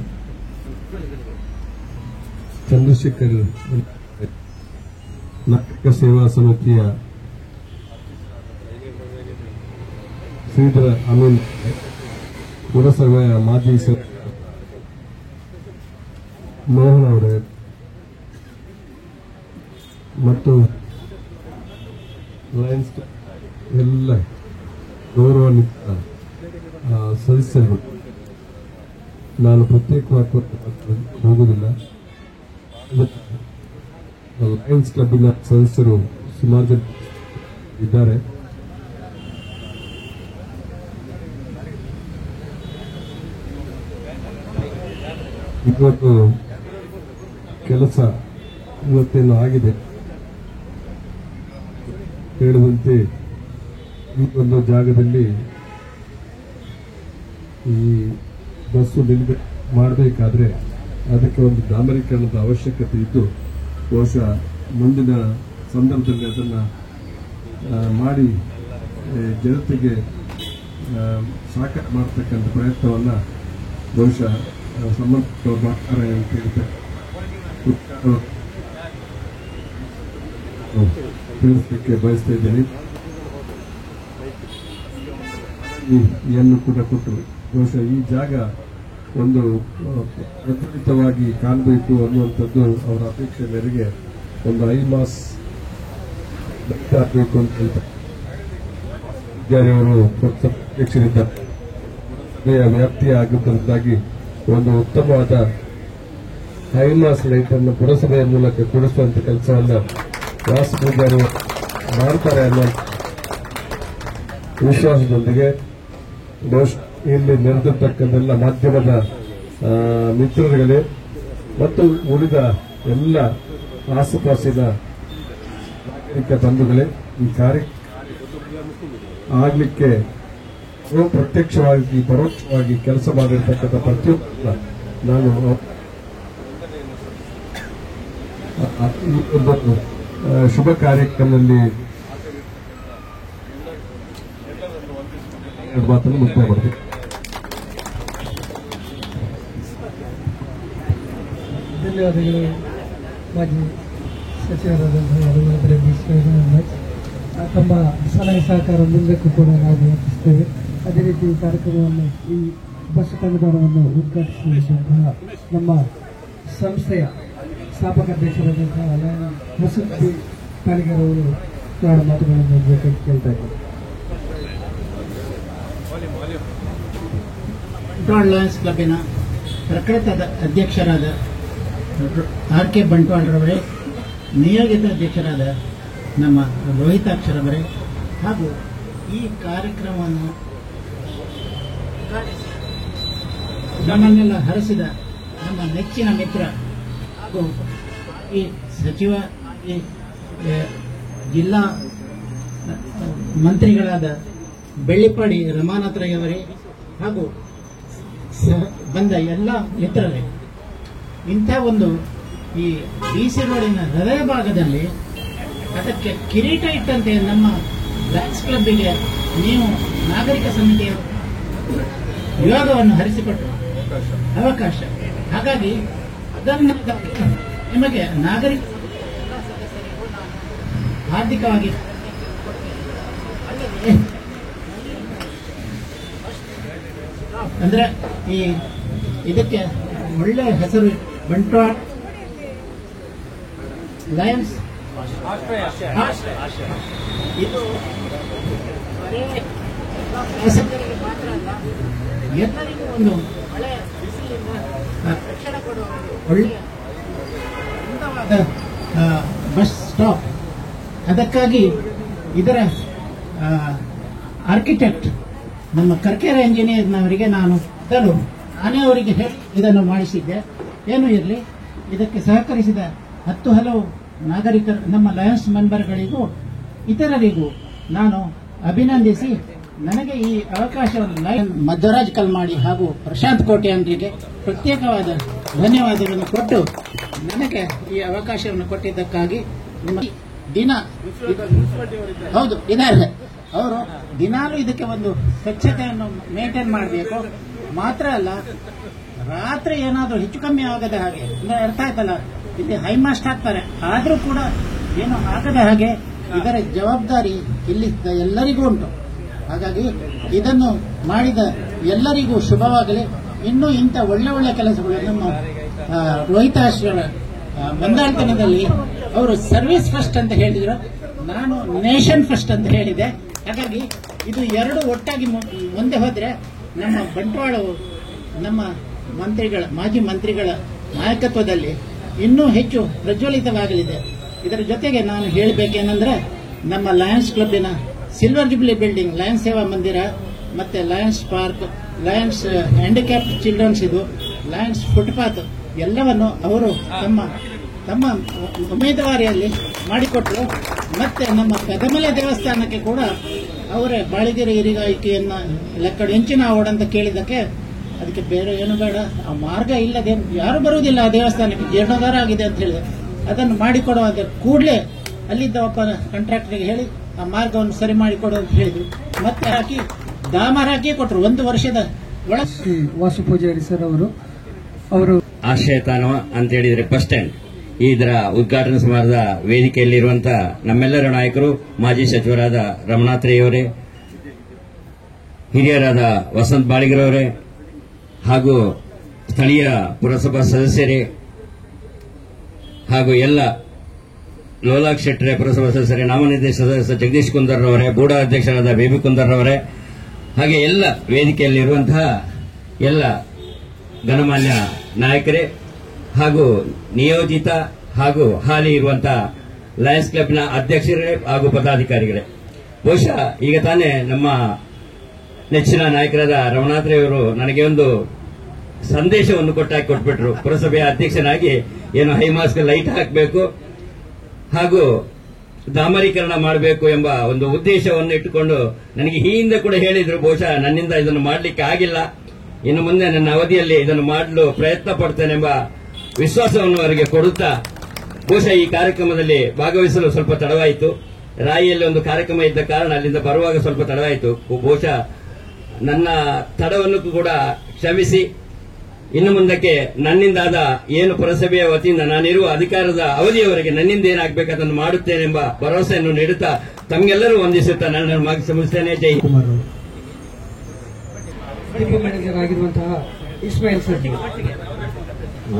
ಚಂದ್ರಶೇಖರ್ ನಾಗರಿಕ ಸೇವಾ ಸಮಿತಿಯ ಶ್ರೀಧರ ಅಮೀನ್, ಪುರಸಭೆಯ ಮಾಜಿ ಮೋಹನ್ ಅವರೇ ಮತ್ತು ಲಯನ್ಸ್ ಎಲ್ಲ ಗೌರವಾನ್ವಿತ ಸದಸ್ಯರು, ನಾನು ಪ್ರತ್ಯೇಕವಾಗಿ ಹೋಗುವುದಿಲ್ಲ. ಲಯನ್ಸ್ ಕ್ಲಬ್ನ ಸದಸ್ಯರು ಸುಮಾರು ಜನ ಇದ್ದಾರೆ. ಇವತ್ತು ಕೆಲಸ ಇವತ್ತೇನು ಆಗಿದೆ ಹೇಳುವಂತೆ ಈ ಒಂದು ಜಾಗದಲ್ಲಿ ಈ ಬಸ್ಸು ನಿಲುಗಡೆ ಮಾಡಬೇಕಾದ್ರೆ ಅದಕ್ಕೆ ಒಂದು ಡಾಂಬರೀಕರಣದ ಅವಶ್ಯಕತೆ ಇದ್ದು, ಬಹುಶಃ ಮುಂದಿನ ಸಂದರ್ಭದಲ್ಲಿ ಅದನ್ನು ಮಾಡಿ ಜನತೆಗೆ ಸಾಕಾರ ಮಾಡತಕ್ಕಂಥ ಪ್ರಯತ್ನವನ್ನು ಬಹುಶಃ ಸಂಬಂಧಪಟ್ಟವರು ಮಾಡ್ತಾರೆ ಅಂತ ಹೇಳ್ತಾರೆ. ತಿಳಿಸಲಿಕ್ಕೆ ಬಯಸ್ತಾ ಇದ್ದೇನೆ. ಕೂಡ ಕೊಟ್ಟರು. ಬಹುಶಃ ಈ ಜಾಗ ಒಂದು ಪ್ರಚಲಿತವಾಗಿ ಕಾಣಬೇಕು ಅನ್ನುವಂಥದ್ದು ಅವರ ಅಪೇಕ್ಷೆ ಮೇರೆಗೆ ಒಂದು ಐಮಾಸ್ ಆಗಬೇಕು ಅಂತ ಹೇಳ್ತಾರೆ. ಅವರು ಅಧ್ಯಕ್ಷರಿಂದ ವ್ಯಾಪ್ತಿಯ ಆಗಿದ್ದರಿಂದಾಗಿ ಒಂದು ಉತ್ತಮವಾದ ಹೈಮಾಸ್ ಲೈಟ್ ಅನ್ನು ಪುರಸಭೆಯ ಮೂಲಕ ಕೊಡಿಸುವಂತ ಕೆಲಸವನ್ನು ವಾಸು ಪೂಜಾರಿ ಮಾಡ್ತಾರೆ ಅನ್ನೋ ವಿಶ್ವಾಸದೊಂದಿಗೆ ಬಹುಶಃ ಇಲ್ಲಿ ನೆರೆದಿರ್ತಕ್ಕಂಥೆಲ್ಲ ಮಾಧ್ಯಮದ ಮಿತ್ರರುಗಳೇ ಮತ್ತು ಉಳಿದ ಎಲ್ಲ ಆಸುಪಾಸಿನ ನಾಗರಿಕ ಬಂಧುಗಳೇ, ಈ ಕಾರ್ಯ ಆಗಲಿಕ್ಕೆ ಪ್ರತ್ಯಕ್ಷವಾಗಿ ಪರೋಕ್ಷವಾಗಿ ಕೆಲಸ ಮಾಡಿರ್ತಕ್ಕಂಥ ಪ್ರತಿಯೊಬ್ಬ ನಾನು ಈ ಒಂದು ಶುಭ ಕಾರ್ಯಕ್ರಮದಲ್ಲಿ ಮಾತನ್ನು ಮುಕ್ತಾಯ ಮಾಡ್ತೀನಿ. ಧನ್ಯವಾದಗಳು ಮಾಜಿ ಸಚಿವರಾದಂತಹ ರಘುನಾಥ್ ರೆಡ್ಡಿ ತಮ್ಮ ಸಲಹೆ ಸಹಕಾರ ಮುಂದಕ್ಕೂ ಕೂಡ ನಾವು ಯೋಚಿಸ್ತೇವೆ. ಅದೇ ರೀತಿ ಈ ಕಾರ್ಯಕ್ರಮವನ್ನು ಈ ಬಸ್ ತಂಡವನ್ನು ಉದ್ಘಾಟಿಸಿದಂತಹ ನಮ್ಮ ಸಂಸ್ಥೆಯ ಸ್ಥಾಪಕ ಅಧ್ಯಕ್ಷರಾದಂತಹ ವಸಂತ್ ಪಾಲಿಗರ್ ಅವರು ಎರಡು ಮಾತುಗಳನ್ನು ಬೇಕಾಗಿ ಕೇಳ್ತಾ ಇದ್ದಾರೆ. ಬಂಟ್ವಾಳ ಲಯನ್ಸ್ ಕ್ಲಬ್ಬಿನ ಪ್ರಕೃತ ಅಧ್ಯಕ್ಷರಾದ ಆರ್ ಕೆ ಬಂಟ್ವಾಳರವರೇ, ನಿಯೋಜಿತ ಅಧ್ಯಕ್ಷರಾದ ನಮ್ಮ ರೋಹಿತಾಕ್ಷರವರೇ ಹಾಗೂ ಈ ಕಾರ್ಯಕ್ರಮವನ್ನು ನಮ್ಮನ್ನೆಲ್ಲ ಹರಸಿದ ನಮ್ಮ ನೆಚ್ಚಿನ ಮಿತ್ರ ಹಾಗೂ ಈ ಸಚಿವ ಈ ಜಿಲ್ಲಾ ಮಂತ್ರಿಗಳಾದ ಬೆಳ್ಳಿಪಾಡಿ ರಮಾನಾಥ್ ರೈ ಅವರೇ ಹಾಗೂ ಬಂದ ಎಲ್ಲ ಮಿತ್ರರೇ, ಇಂಥ ಒಂದು ಈ ಡಿಸಿ ರೋಡಿನ ಹೃದಯ ಭಾಗದಲ್ಲಿ ಅದಕ್ಕೆ ಕಿರೀಟ ಇಟ್ಟಂತೆ ನಮ್ಮ ಲಯನ್ಸ್ ಕ್ಲಬ್ಬಿಗೆ ನೀವು ನಾಗರಿಕ ಸಮಿತಿಯ ವಿಭಾಗವನ್ನು ಹರಿಸಿಕೊಟ್ಟು ಅವಕಾಶ. ಹಾಗಾಗಿ ಅದನ್ನು ನಿಮಗೆ ನಾಗರಿಕ ಆರ್ಥಿಕವಾಗಿ ಅಂದ್ರೆ ಈ ಇದಕ್ಕೆ ಒಳ್ಳೆ ಹೆಸರು ಬಂಟ್ವಾಳ ಲಯನ್ಸ್ ಇದು ಬರೀ ಪ್ಯಾಸೆಂಜರ್ಗೆ ಮಾತ್ರ ಅಲ್ಲ, ಎಲ್ಲರಿಗೂ ಒಂದು ಮಳೆ ಬಿಸಿಲಿಂದ ರಕ್ಷಣೆ ಕೊಡುವ ಒಳ್ಳೆಯ ಉನ್ನತವಾದ ಬಸ್ ಸ್ಟಾಪ್. ಅದಕ್ಕಾಗಿ ಇದರ ಆರ್ಕಿಟೆಕ್ಟ್ ನಮ್ಮ ಕರ್ಕೇರ ಇಂಜಿನಿಯರ್ನವರಿಗೆ ನಾನೇ ಅವರಿಗೆ ಹೇಳಿ ಇದನ್ನು ಮಾಡಿಸಿದ್ದೆ. ಏನೂ ಇರಲಿ, ಇದಕ್ಕೆ ಸಹಕರಿಸಿದ 10 ಹಲವು ನಾಗರಿಕರು, ನಮ್ಮ ಲಯನ್ಸ್ ಮೆಂಬರ್ಗಳಿಗೂ ಇತರರಿಗೂ ನಾನು ಅಭಿನಂದಿಸಿ, ನನಗೆ ಈ ಅವಕಾಶವನ್ನು ಮಧ್ವರಾಜ್ ಕಲ್ಮಾಡಿ ಹಾಗೂ ಪ್ರಶಾಂತ್ ಕೋಟೆ ಅವರಿಗೆ ಪ್ರತ್ಯೇಕವಾದ ಧನ್ಯವಾದಗಳನ್ನು ಕೊಟ್ಟು, ನನಗೆ ಈ ಅವಕಾಶವನ್ನು ಕೊಟ್ಟಿದ್ದಕ್ಕಾಗಿ ನಿಮ್ಮ ದಿನ ಹೌದು ಇದ್ದಾರೆ, ಅವರು ದಿನಾಲೂ ಇದಕ್ಕೆ ಒಂದು ಸ್ವಚ್ಛತೆಯನ್ನು ಮೇಂಟೈನ್ ಮಾಡಬೇಕು. ಮಾತ್ರ ಅಲ್ಲ, ರಾತ್ರಿ ಏನಾದರೂ ಹೆಚ್ಚು ಕಮ್ಮಿ ಆಗದ ಹಾಗೆ, ಅಂದ್ರೆ ಅರ್ಥ ಆಯ್ತಲ್ಲ, ಇಲ್ಲಿ ಹೈಮಾಸ್ಟ್ ಹಾಕ್ತಾರೆ, ಆದರೂ ಕೂಡ ಏನು ಆಗದ ಹಾಗೆ ಇದರ ಜವಾಬ್ದಾರಿ ಇಲ್ಲಿ ಎಲ್ಲರಿಗೂ ಉಂಟು. ಹಾಗಾಗಿ ಇದನ್ನು ಮಾಡಿದ ಎಲ್ಲರಿಗೂ ಶುಭವಾಗಲಿ. ಇನ್ನೂ ಇಂಥ ಒಳ್ಳೆ ಒಳ್ಳೆ ಕೆಲಸಗಳು ನಮ್ಮ ರೋಹಿತಾಶ್ವರ ಬಂದಾಳ್ತನದಲ್ಲಿ ಅವರು ಸರ್ವಿಸ್ ಫಸ್ಟ್ ಅಂತ ಹೇಳಿದ್ರು, ನಾನು ನೇಷನ್ ಫಸ್ಟ್ ಅಂತ ಹೇಳಿದೆ. ಹಾಗಾಗಿ ಇದು ಎರಡು ಒಟ್ಟಾಗಿ ಮುಂದೆ ಹೋದರೆ ನಮ್ಮ ಬಂಟ್ವಾಳವು ನಮ್ಮ ಮಾಜಿ ಮಂತ್ರಿಗಳ ನಾಯಕತ್ವದಲ್ಲಿ ಇನ್ನೂ ಹೆಚ್ಚು ಪ್ರಜ್ವಲಿತವಾಗಲಿದೆ. ಇದರ ಜೊತೆಗೆ ನಾನು ಹೇಳಬೇಕೇನೆಂದ್ರೆ, ನಮ್ಮ ಲಯನ್ಸ್ ಕ್ಲಬ್ಬಿನ ಸಿಲ್ವರ್ ಜುಬ್ಲಿ ಬಿಲ್ಡಿಂಗ್, ಲಯನ್ಸ್ ಸೇವಾ ಮಂದಿರ, ಮತ್ತೆ lions park, lions handicap children's, ಇದು ಲಯನ್ಸ್ ಫುಟ್ಪಾತ್ ಎಲ್ಲವನ್ನು ಅವರು ತಮ್ಮ ಉಮೇದುವಾರಿಯಲ್ಲಿ ಮಾಡಿಕೊಟ್ಟರು. ಮತ್ತೆ ನಮ್ಮ ಕದಮಲೆ ದೇವಸ್ಥಾನಕ್ಕೆ ಕೂಡ ಅವರೇ ಬಾಳಿಗೆರೆ ಹಿರಿಗಾಯಿಕೆಯನ್ನ ಲೆಕ್ಕಡು ಹೆಂಚಿನ ಓಡ ಅಂತ ಕೇಳಿದಕ್ಕೆ, ಅದಕ್ಕೆ ಬೇರೆ ಏನು ಬೇಡ, ಆ ಮಾರ್ಗ ಇಲ್ಲದೆ ಯಾರು ಬರುವುದಿಲ್ಲ ಆ ದೇವಸ್ಥಾನಕ್ಕೆ, ಜೀರ್ಣೋದ್ಧಾರ ಆಗಿದೆ ಅಂತ ಹೇಳಿದೆ. ಅದನ್ನು ಮಾಡಿಕೊಡುವಾಗ ಕೂಡಲೇ ಅಲ್ಲಿದ್ದ ಒಬ್ಬ ಕಾಂಟ್ರಾಕ್ಟರ್ಗೆ ಹೇಳಿ ಆ ಮಾರ್ಗವನ್ನು ಸರಿ ಮಾಡಿಕೊಡು ಅಂತ ಹೇಳಿದ್ರು. ಮತ್ತೆ ಹಾಕಿ ಡಾಮರ್ ಹಾಕಿ ಕೊಟ್ಟರು. 1 ವರ್ಷದ ಶ್ರೀ ವಾಸು ಪೂಜಾರಿ ಸರ್ ಅವರು ಆಶ್ರಯ ತಾಣ ಅಂತ ಹೇಳಿದ್ರೆ ಬಸ್ ಸ್ಟ್ಯಾಂಡ್, ಇದರ ಉದ್ಘಾಟನಾ ಸಮಾರಂಭದ ವೇದಿಕೆಯಲ್ಲಿರುವಂತಹ ನಮ್ಮೆಲ್ಲರ ನಾಯಕರು, ಮಾಜಿ ಸಚಿವರಾದ ರಮನಾಥ್ ರೈ ಅವರೇ, ಹಿರಿಯರಾದ ವಸಂತ್ ಬಾಳಿಗರವರೇ, ಹಾಗೂ ಸ್ಥಳೀಯ ಪುರಸಭಾ ಸದಸ್ಯರೇ, ಹಾಗೂ ಎಲ್ಲ ಲೋಲಾಕ್ ಶೆಟ್ಟರೆ ಪುರಸಭಾ ಸದಸ್ಯರೇ, ನಾಮನಿರ್ದೇಶಕ ಸದಸ್ಯ ಜಗದೀಶ್ ಕುಂದರ್ರವರೇ, ಬೂಡ ಅಧ್ಯಕ್ಷರಾದ ಬೇಬಿ ಕುಂದರ್ರವರೇ, ಹಾಗೆ ಎಲ್ಲ ವೇದಿಕೆಯಲ್ಲಿರುವಂತಹ ಎಲ್ಲ ಗಣಮಾನ್ಯ ನಾಯಕರೇ, ಹಾಗೂ ನಿಯೋಜಿತ ಹಾಗೂ ಹಾಲಿ ಇರುವಂತಹ ಲಯನ್ಸ್ ಕ್ಲಬ್ನ ಅಧ್ಯಕ್ಷರೇ ಹಾಗೂ ಪದಾಧಿಕಾರಿಗಳೇ. ಬಹುಶಃ ಈಗ ತಾನೇ ನಮ್ಮ ನೆಚ್ಚಿನ ನಾಯಕರಾದ ರಮನಾಥ್ ರೈ ಅವರು ನನಗೆ ಒಂದು ಸಂದೇಶವನ್ನು ಕೊಟ್ಬಿಟ್ರು. ಪುರಸಭೆಯ ಅಧ್ಯಕ್ಷನಾಗಿ ಏನು ಹೈಮಾಸ್ಕ್ ಲೈಟ್ ಹಾಕಬೇಕು ಹಾಗೂ ಡಾಮರೀಕರಣ ಮಾಡಬೇಕು ಎಂಬ ಒಂದು ಉದ್ದೇಶವನ್ನು ಇಟ್ಟುಕೊಂಡು ನನಗೆ ಈ ಹಿಂದೆ ಕೂಡ ಹೇಳಿದ್ರು. ಬಹುಶಃ ನನ್ನಿಂದ ಇದನ್ನು ಮಾಡಲಿಕ್ಕೆ ಆಗಿಲ್ಲ, ಇನ್ನು ಮುಂದೆ ನನ್ನ ಅವಧಿಯಲ್ಲಿ ಇದನ್ನು ಮಾಡಲು ಪ್ರಯತ್ನ ಪಡ್ತೇನೆಂಬ ವಿಶ್ವಾಸವನ್ನು ಅವರಿಗೆ ಕೊಡುತ್ತಾ, ಬಹುಶಃ ಈ ಕಾರ್ಯಕ್ರಮದಲ್ಲಿ ಭಾಗವಹಿಸಲು ಸ್ವಲ್ಪ ತಡವಾಯಿತು. ರಾಯಿಯಲ್ಲಿ ಒಂದು ಕಾರ್ಯಕ್ರಮ ಇದ್ದ ಕಾರಣ ಅಲ್ಲಿಂದ ಬರುವಾಗ ಸ್ವಲ್ಪ ತಡವಾಯಿತು. ಬಹುಶಃ ನನ್ನ ತಡವನ್ನು ಕೂಡ ಕ್ಷಮಿಸಿ, ಇನ್ನು ಮುಂದಕ್ಕೆ ನನ್ನಿಂದಾದ ಏನು ಪುರಸಭೆಯ ವತಿಯಿಂದ ನಾನಿರುವ ಅಧಿಕಾರದ ಅವಧಿಯವರೆಗೆ ನನ್ನಿಂದ ಏನಾಗಬೇಕು ಅದನ್ನು ಮಾಡುತ್ತೇನೆಂಬ ಭರವಸೆಯನ್ನು ನೀಡುತ್ತಾ ತಮಗೆಲ್ಲರೂ ವಂದಿಸುತ್ತಾ ನಾನು ಮುಗಿಸ್ತೇನೆ. ಜೈ ಕುಮಾರ್ ಡಿಪೋ ಮ್ಯಾನೇಜರ್ ಆಗಿರುವಂತಹ ಇಸ್ಮಾಯಿಲ್ ಸರ್.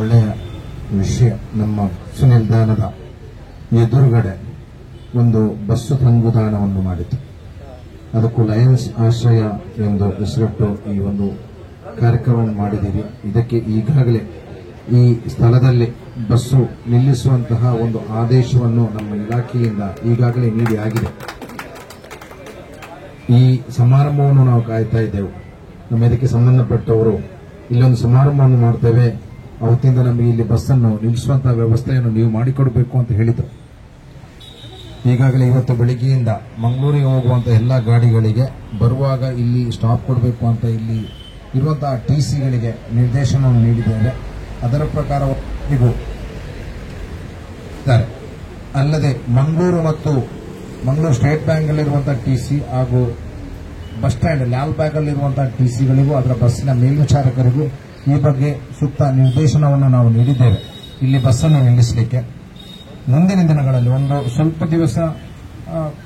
ಒಳ್ಳೆಯ ವಿಷಯ. ನಮ್ಮ ಬಸ್ಸು ನಿಲ್ದಾಣದ ಎದುರುಗಡೆ ಒಂದು ಬಸ್ಸು ತಂಗುದಾಣವನ್ನು ಮಾಡಿತು. ಅದಕ್ಕೂ ಲಯನ್ಸ್ ಆಶ್ರಯ ಎಂದು ಹೆಸರಿಟ್ಟು ಈ ಒಂದು ಕಾರ್ಯಕ್ರಮವನ್ನು ಮಾಡಿದ್ದೀರಿ. ಇದಕ್ಕೆ ಈಗಾಗಲೇ ಈ ಸ್ಥಳದಲ್ಲಿ ಬಸ್ಸು ನಿಲ್ಲಿಸುವಂತಹ ಒಂದು ಆದೇಶವನ್ನು ನಮ್ಮ ಇಲಾಖೆಯಿಂದ ಈಗಾಗಲೇ ನೀಡಿ ಆಗಿದೆ. ಈ ಸಮಾರಂಭವನ್ನು ನಾವು ಕಾಯ್ತಾ ಇದ್ದೆವು. ನಮ್ಮ ಇದಕ್ಕೆ ಸಂಬಂಧಪಟ್ಟವರು ಇಲ್ಲೊಂದು ಸಮಾರಂಭವನ್ನು ಮಾಡ್ತೇವೆ, ಅವತ್ತಿಂದ ನಮಗೆ ಇಲ್ಲಿ ಬಸ್ಸನ್ನು ನಿಲ್ಲಿಸುವಂತಹ ವ್ಯವಸ್ಥೆಯನ್ನು ನೀವು ಮಾಡಿಕೊಡಬೇಕು ಅಂತ ಹೇಳಿದರು. ಈಗಾಗಲೇ ಇವತ್ತು ಬೆಳಿಗ್ಗೆಯಿಂದ ಮಂಗಳೂರಿಗೆ ಹೋಗುವಂತಹ ಎಲ್ಲ ಗಾಡಿಗಳಿಗೆ ಬರುವಾಗ ಇಲ್ಲಿ ಸ್ಟಾಪ್ ಕೊಡಬೇಕು ಅಂತ ಇಲ್ಲಿ ಇರುವಂತಹ ಟಿಸಿಗಳಿಗೆ ನಿರ್ದೇಶನವನ್ನು ನೀಡಿದ್ದೇವೆ. ಅದರ ಪ್ರಕಾರ ಇದ್ದಾರೆ. ಅಲ್ಲದೆ ಮಂಗಳೂರು ಮತ್ತು ಮಂಗಳೂರು ಸ್ಟೇಟ್ ಬ್ಯಾಂಕ್ನಲ್ಲಿರುವಂತಹ ಟಿಸಿ ಹಾಗೂ ಬಸ್ ಸ್ಟ್ಯಾಂಡ್ ಲಾಲ್ಬಾಗ್ ಅಲ್ಲಿರುವಂತಹ ಟಿಸಿಗಳಿಗೂ ಅದರ ಬಸ್ಸಿನ ಮೇಲ್ವಿಚಾರಕರಿಗೂ ಈ ಬಗ್ಗೆ ಸೂಕ್ತ ನಿರ್ದೇಶನವನ್ನು ನಾವು ನೀಡಿದ್ದೇವೆ ಇಲ್ಲಿ ಬಸ್ಸನ್ನು ನಿಲ್ಲಿಸಲಿಕ್ಕೆ. ಮುಂದಿನ ದಿನಗಳಲ್ಲಿ ಒಂದು ಸ್ವಲ್ಪ ದಿವಸ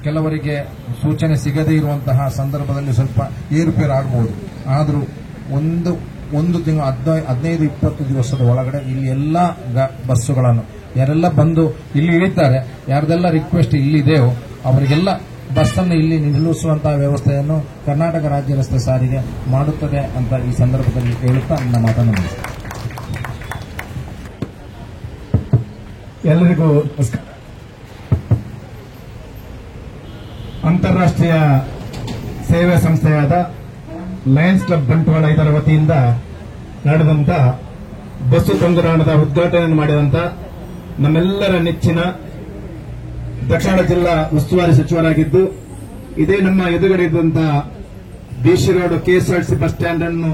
ಕೆಲವರಿಗೆ ಸೂಚನೆ ಸಿಗದೇ ಇರುವಂತಹ ಸಂದರ್ಭದಲ್ಲಿ ಸ್ವಲ್ಪ ಏರುಪೇರು ಆಗಬಹುದು. ಆದರೂ ಒಂದು ತಿಂಗಳು 15-20 ದಿವಸದ ಒಳಗಡೆ ಇಲ್ಲಿ ಎಲ್ಲ ಬಸ್ಸುಗಳನ್ನು ಯಾರೆಲ್ಲ ಬಂದು ಇಲ್ಲಿ ಇಳಿತಾರೆ, ಯಾರ್ದೆಲ್ಲ ರಿಕ್ವೆಸ್ಟ್ ಇಲ್ಲಿದೆಯೋ ಅವರಿಗೆಲ್ಲ ಬಸ್ಸನ್ನು ಇಲ್ಲಿ ನಿಲ್ಲಿಸುವಂತಹ ವ್ಯವಸ್ಥೆಯನ್ನು ಕರ್ನಾಟಕ ರಾಜ್ಯ ರಸ್ತೆ ಸಾರಿಗೆ ಮಾಡುತ್ತದೆ ಅಂತ ಈ ಸಂದರ್ಭದಲ್ಲಿ ಹೇಳುತ್ತಾ ನನ್ನ ಮಾತನ್ನು ಮುಗಿಸ್ತೇನೆ. ಎಲ್ಲರಿಗೂ ನಮಸ್ಕಾರ. ಅಂತಾರಾಷ್ಟ್ರೀಯ ಸೇವಾ ಸಂಸ್ಥೆಯಾದ ಲಯನ್ಸ್ ಕ್ಲಬ್ ಬಂಟ್ವಾಳ ಇದರ ವತಿಯಿಂದ ನಡೆದಂತ ಬಸ್ಸು ತಂಗುದಾಣದ ಉದ್ಘಾಟನೆ ಮಾಡಿದಂತ ನಮ್ಮೆಲ್ಲರ ನೆಚ್ಚಿನ ದಕ್ಷಿಣ ಜಿಲ್ಲಾ ಉಸ್ತುವಾರಿ ಸಚಿವರಾಗಿದ್ದು, ಇದೇ ನಮ್ಮ ಎದುರುಗಡೆ ಇದ್ದಂತಹ ಬಿಸಿ ರೋಡ್ ಕೆಎಸ್ಆರ್ಟಿಸಿ ಬಸ್ ಸ್ಟ್ಯಾಂಡ್ ಅನ್ನು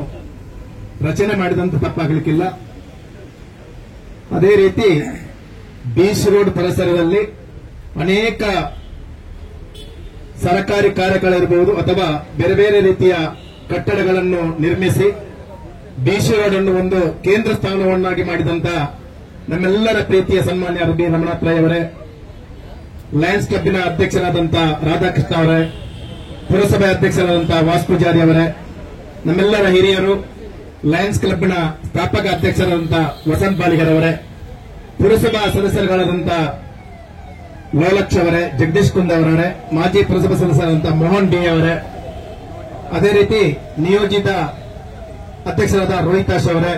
ರಚನೆ ಮಾಡಿದಂತ ತಪ್ಪಾಗಲಿಕ್ಕಿಲ್ಲ. ಅದೇ ರೀತಿ ಬಿಸಿ ರೋಡ್ ಪರಿಸರದಲ್ಲಿ ಅನೇಕ ಸರ್ಕಾರಿ ಕಾರ್ಯಗಳಿರಬಹುದು ಅಥವಾ ಬೇರೆ ಬೇರೆ ರೀತಿಯ ಕಟ್ಟಡಗಳನ್ನು ನಿರ್ಮಿಸಿ ಬಿಸಿ ರೋಡ್ ಅನ್ನು ಒಂದು ಕೇಂದ್ರ ಸ್ಥಾನವನ್ನಾಗಿ ಮಾಡಿದಂತ ನಮ್ಮೆಲ್ಲರ ಪ್ರೀತಿಯ ಸನ್ಮಾನ್ಯ ಬಿ ರಮಣಾಥ್ ರೈ ಅವರೇ, ಲಯನ್ಸ್ ಕ್ಲಬ್ಬಿನ ಅಧ್ಯಕ್ಷರಾದಂತಹ ರಾಧಾಕೃಷ್ಣ ಅವರೇ, ಪುರಸಭೆ ಅಧ್ಯಕ್ಷರಾದಂತಹ ವಾಸ್ ಪೂಜಾರಿ ಅವರೇ, ನಮ್ಮೆಲ್ಲರ ಹಿರಿಯರು, ಲಯನ್ಸ್ ಕ್ಲಬ್ಬಿನ ಸ್ಥಾಪಕ ಅಧ್ಯಕ್ಷರಾದಂತಹ ವಸಂತ್ ಬಾಲಿಗರ್ ಅವರೇ, ಪುರಸಭಾ ಸದಸ್ಯರುಗಳಾದಂತಹ ಲೋಲಕ್ಷ ಅವರೇ, ಜಗದೀಶ್ ಕುಂದ್ ಅವರೇ, ಮಾಜಿ ಪುರಸಭಾ ಸದಸ್ಯರಾದಂತಹ ಮೋಹನ್ ಡಿ ಅವರೇ, ಅದೇ ರೀತಿ ನಿಯೋಜಿತ ಅಧ್ಯಕ್ಷರಾದ ರೋಹಿತಾಶ್ ಅವರೇ,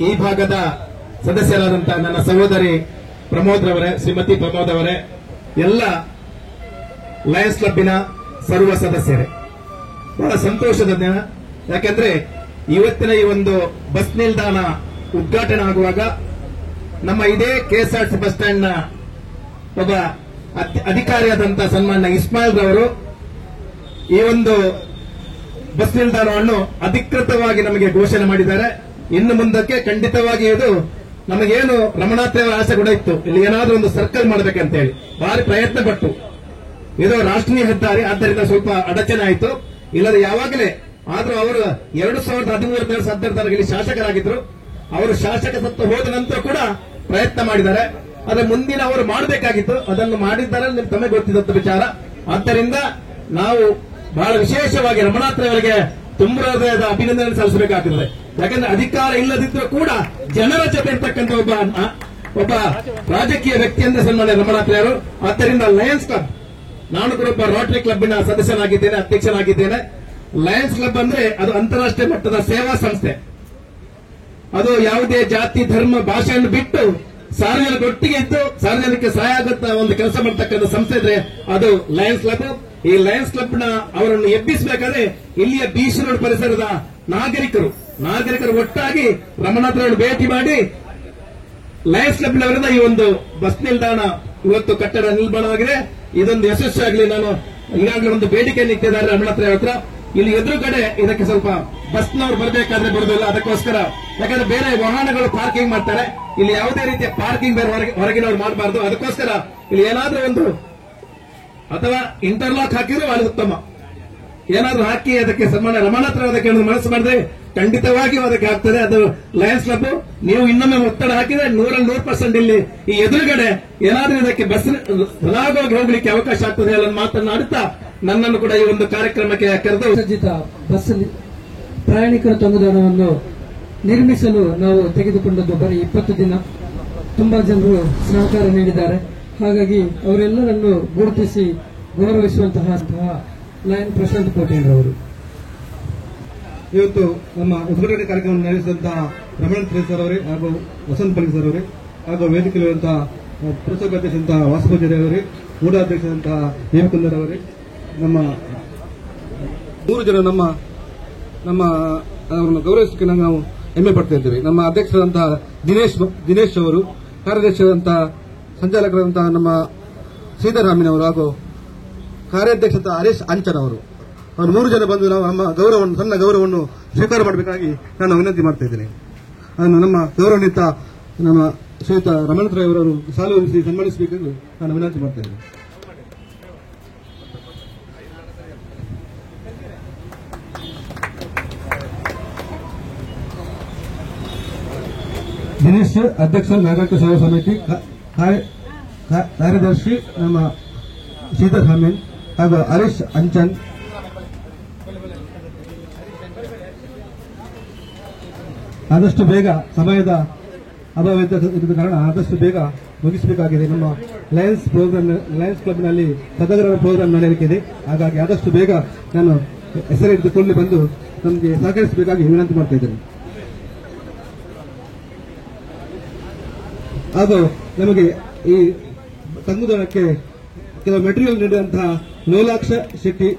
ಈ ಭಾಗದ ಸದಸ್ಯರಾದಂತಹ ನನ್ನ ಸಹೋದರಿ ಪ್ರಮೋದ್ ಅವರೇ, ಶ್ರೀಮತಿ ಪ್ರಮೋದ್ ಅವರೇ, ಎಲ್ಲ ಲಯನ್ಸ್ ಕ್ಲಬ್ಬಿನ ಸರ್ವ ಸದಸ್ಯರೇ, ಬಹಳ ಸಂತೋಷದ ದಿನ. ಯಾಕೆಂದ್ರೆ ಇವತ್ತಿನ ಈ ಒಂದು ಬಸ್ ನಿಲ್ದಾಣ ಉದ್ಘಾಟನೆ ಆಗುವಾಗ ನಮ್ಮ ಇದೇ ಕೆಎಸ್ಆರ್ಟಿಸಿ ಬಸ್ ಸ್ಟ್ಯಾಂಡ್ ನ ಒಬ್ಬ ಅಧಿಕಾರಿಯಾದಂತಹ ಸನ್ಮಾನ್ಯ ಇಸ್ಮಾಯಿಲ್ ರವರು ಈ ಒಂದು ಬಸ್ ನಿಲ್ದಾಣವನ್ನು ಅಧಿಕೃತವಾಗಿ ನಮಗೆ ಘೋಷಣೆ ಮಾಡಿದ್ದಾರೆ. ಇನ್ನು ಮುಂದಕ್ಕೆ ಖಂಡಿತವಾಗಿ ಇದು ನಮಗೇನು ರಮಣಾಥ್ ಅವರ ಆಸೆ ಕೂಡ ಇತ್ತು, ಇಲ್ಲಿ ಏನಾದ್ರೂ ಒಂದು ಸರ್ಕಲ್ ಮಾಡಬೇಕಂತ ಹೇಳಿ ಭಾರಿ ಪ್ರಯತ್ನ ಪಟ್ಟು, ಇದು ರಾಷ್ಟ್ರೀಯ ಹೆದ್ದಾರಿ, ಆದ್ದರಿಂದ ಸ್ವಲ್ಪ ಅಡಚಣೆ ಆಯಿತು. ಇಲ್ಲದೆ ಯಾವಾಗಲೇ ಆದ್ರೂ ಅವರು 2013 ಇಲ್ಲಿ ಶಾಸಕರಾಗಿದ್ರು. ಅವರು ಶಾಸಕ ಸತ್ತು ಹೋದ ನಂತರ ಕೂಡ ಪ್ರಯತ್ನ ಮಾಡಿದ್ದಾರೆ. ಆದರೆ ಮುಂದಿನ ಅವರು ಮಾಡಬೇಕಾಗಿತ್ತು, ಅದನ್ನು ಮಾಡಿದ್ದಾರೆ, ತಮಗೆ ಗೊತ್ತಿದ್ದ ವಿಚಾರ. ಆದ್ದರಿಂದ ನಾವು ಬಹಳ ವಿಶೇಷವಾಗಿ ರಮಣಾಥ್ ಅವರಿಗೆ ತುಂಬ ಹೃದಯದ ಅಭಿನಂದನೆ ಸಲ್ಲಿಸಬೇಕಾಗುತ್ತದೆ. ಯಾಕಂದ್ರೆ ಅಧಿಕಾರ ಇಲ್ಲದಿದ್ದರೂ ಕೂಡ ಜನರ ಜೊತೆ ಇರ್ತಕ್ಕಂಥ ಒಬ್ಬ ರಾಜಕೀಯ ವ್ಯಕ್ತಿ ಅಂದ್ರೆ ಸನ್ಮಾನ್ಯ ರಮಣಾಥ್ ಅವರು. ಆದ್ದರಿಂದ ಲಯನ್ಸ್ ಕ್ಲಬ್, ನಾನು ಕೂಡ ಒಬ್ಬ ರೋಟರಿ ಕ್ಲಬ್ಬಿನ ಸದಸ್ಯನಾಗಿದ್ದೇನೆ, ಅಧ್ಯಕ್ಷನಾಗಿದ್ದೇನೆ. ಲಯನ್ಸ್ ಕ್ಲಬ್ ಅಂದ್ರೆ ಅದು ಅಂತಾರಾಷ್ಟ್ರೀಯ ಮಟ್ಟದ ಸೇವಾ ಸಂಸ್ಥೆ. ಅದು ಯಾವುದೇ ಜಾತಿ, ಧರ್ಮ, ಭಾಷೆಯನ್ನು ಬಿಟ್ಟು ಸಾರ್ವಜನಿಕ ಒಟ್ಟಿಗೆ ಇದ್ದು ಸಾರ್ವಜನಿಕ ಸಹಾಯ ಆಗುತ್ತಾ ಒಂದು ಕೆಲಸ ಮಾಡತಕ್ಕಂಥ ಸಂಸ್ಥೆ ಇದ್ರೆ ಅದು ಲಯನ್ಸ್ ಕ್ಲಬ್. ಈ ಲಯನ್ಸ್ ಕ್ಲಬ್ನ ಅವರನ್ನು ಎಬ್ಬಿಸಬೇಕಾದ್ರೆ ಇಲ್ಲಿಯ ಬಿಸಿ ರೋಡ್ ಪರಿಸರದ ನಾಗರಿಕರು ಒಟ್ಟಾಗಿ ರಮಣಾಥ್ ಅವರನ್ನು ಭೇಟಿ ಮಾಡಿ ಲಯನ್ಸ್ ಕ್ಲಬ್ನವರಿಂದ ಈ ಒಂದು ಬಸ್ ನಿಲ್ದಾಣ ಇವತ್ತು ಕಟ್ಟಡ ನಿರ್ಮಾಣವಾಗಿದೆ. ಇದೊಂದು ಯಶಸ್ವಿಯಾಗಲಿ. ನಾನು ಈಗಾಗಲೇ ಒಂದು ಬೇಡಿಕೆಯನ್ನು ಇಟ್ಟಿದ್ದಾರೆ ರಮಣಾಥ್ ಹತ್ರ. ಇಲ್ಲಿ ಎದುರುಗಡೆ ಇದಕ್ಕೆ ಸ್ವಲ್ಪ ಬಸ್ನವರು ಬರಬೇಕಾದ್ರೆ ಬರುವುದಿಲ್ಲ, ಅದಕ್ಕೋಸ್ಕರ. ಯಾಕಂದ್ರೆ ಬೇರೆ ವಾಹನಗಳು ಪಾರ್ಕಿಂಗ್ ಮಾಡ್ತಾರೆ, ಇಲ್ಲಿ ಯಾವುದೇ ರೀತಿಯ ಪಾರ್ಕಿಂಗ್ ಬೇರೆ ಹೊರಗಿನವರು ಮಾಡಬಾರದು. ಅದಕ್ಕೋಸ್ಕರ ಇಲ್ಲಿ ಏನಾದ್ರೂ ಒಂದು ಅಥವಾ ಇಂಟರ್ಲಾಕ್ ಹಾಕಿದ್ರು ಅದು ಉತ್ತಮ. ಏನಾದ್ರೂ ಹಾಕಿ ಅದಕ್ಕೆ ಸನ್ಮಾನ ರಮಣಾಥ್ ಅದಕ್ಕೆ ಮನಸ್ಸು ಮಾಡಿದ್ರೆ ಖಂಡಿತವಾಗಿಯೂ ಅದಕ್ಕೆ ಆಗ್ತದೆ. ಅದು ಲಯನ್ಸ್ ಕ್ಲಬ್. ನೀವು ಇನ್ನೊಮ್ಮೆ ಒತ್ತಡ ಹಾಕಿದ್ರೆ 100% ಇಲ್ಲಿ ಈ ಎದುರುಗಡೆ ಏನಾದ್ರೂ ಇದಕ್ಕೆ ಬಸ್ ಲಾಗೋಗಿ ಹೋಗ್ಲಿಕ್ಕೆ ಅವಕಾಶ ಆಗ್ತದೆ ಅನ್ನೋ ಮಾತನ್ನಾಡುತ್ತಾ ನನ್ನನ್ನು ಕೂಡ ಈ ಒಂದು ಕಾರ್ಯಕ್ರಮಕ್ಕೆ ಕರೆದು ಸಜ್ಜಿತ ಬಸ್ ಪ್ರಯಾಣಿಕರ ತಂಗುದಾಣವನ್ನು ನಿರ್ಮಿಸಲು ನಾವು ತೆಗೆದುಕೊಂಡದ್ದು ಬರೀ 20 ದಿನ. ತುಂಬಾ ಜನರು ಸಹಕಾರ ನೀಡಿದ್ದಾರೆ. ಹಾಗಾಗಿ ಅವರೆಲ್ಲರನ್ನು ಗುರುತಿಸಿ ಗೌರವಿಸುವಂತಹ ಲಯನ್ ಪ್ರಶಾಂತ್ ಕೋಟೇಂದ್ರ ಅವರು ಇವತ್ತು ನಮ್ಮ ಉದ್ಘಾಟನೆ ಕಾರ್ಯಕ್ರಮ ನಡೆಸಿದಂತಹ ರಮಣಾಥ್ ರೈ ಸರ್ ಅವರೇ ಹಾಗೂ ವಸಂತ್ ಬಾಲಿಗರ್ ಸರ್ ಅವರೇ ಹಾಗೂ ವೇದಿಕೆಯಲ್ಲಿರುವಂತಹ ಪುರಸಭೆ ಅಧ್ಯಕ್ಷರಂತಹ ವಾಸುಪೂಜಾರಿ ಅವರೇ, ಗೂಢಾಧ್ಯಕ್ಷರಂತಹ ದೇವಕುಂದರ್ ಅವರೇ, ನಮ್ಮ 3 ಜನ ನಮ್ಮ ಅವರನ್ನು ಗೌರವಿಸಲಿಕ್ಕೆ ನಾವು ಹೆಮ್ಮೆ ಪಡ್ತಾ ಇದ್ದೇವೆ. ನಮ್ಮ ಅಧ್ಯಕ್ಷರಾದಂತಹ ದಿನೇಶ್ ಅವರು, ಕಾರ್ಯದರ್ಶಿಯಾದಂತಹ ಸಂಚಾಲಕರಾದಂತಹ ನಮ್ಮ ಸೀತಾರಾಮಯ್ಯನವರು ಹಾಗೂ ಕಾರ್ಯಾಧ್ಯಕ್ಷ ಹರೀಶ್ ಅಂಚನ್ ಅವರು 3 ಜನ ಬಂದು ನಾವು ನಮ್ಮ ಸಣ್ಣ ಗೌರವವನ್ನು ಸ್ವೀಕಾರ ಮಾಡಬೇಕಾಗಿ ನಾನು ವಿನಂತಿ ಮಾಡ್ತಾ ಇದ್ದೇನೆ. ಅದನ್ನು ನಮ್ಮ ಗೌರವಾನ್ವಿತ ನಮ್ಮ ಶ್ರೀಯುತ ರಮಣಾಥ್ ರೈ ಅವರನ್ನು ಸಾಲು ಹೊರಿಸಿ ಸನ್ಮಾನಿಸಬೇಕೆಂದು ನಾನು ವಿನಂತಿ ಮಾಡ್ತಾ ಇದ್ದೇನೆ. ದಿನೇಶ್, ಅಧ್ಯಕ್ಷ ನಾಗರಿಕ ಸೇವಾ ಸಮಿತಿ, ಕಾರ್ಯದರ್ಶಿ ನಮ್ಮ ಸೀತಾರಾಮನ್ ಹಾಗೂ ಹರೀಶ್ ಅಂಚನ್. ಆದಷ್ಟು ಬೇಗ ಸಮಯದ ಅಭಾವ ಇದ್ದ ಕಾರಣ ಆದಷ್ಟು ಬೇಗ ಮುಗಿಸಬೇಕಾಗಿದೆ. ನಮ್ಮ ಲಯನ್ಸ್ ಕ್ಲಬ್ನಲ್ಲಿ ಪದಗ್ರಹಣ ಪ್ರೋಗ್ರಾಂ ನಡೆಯಲಿಕ್ಕಿದೆ. ಹಾಗಾಗಿ ಆದಷ್ಟು ಬೇಗ ನಾನು ಹೆಸರಿಟ್ಟುಕೊಂಡು ಬಂದು ನಮಗೆ ಸಹಕರಿಸಬೇಕಾಗಿ ವಿನಂತಿ ಮಾಡ್ತಾ ಇದ್ದೇನೆ. ಹಾಗೂ ನಮಗೆ ಈ ತಂಗುದಾಣಕ್ಕೆ ಕೆಲವು ಮೆಟೀರಿಯಲ್ ನೀಡಿದಂತಹ ಲೋಲಾಕ್ಷ ಶೆಟ್ಟಿ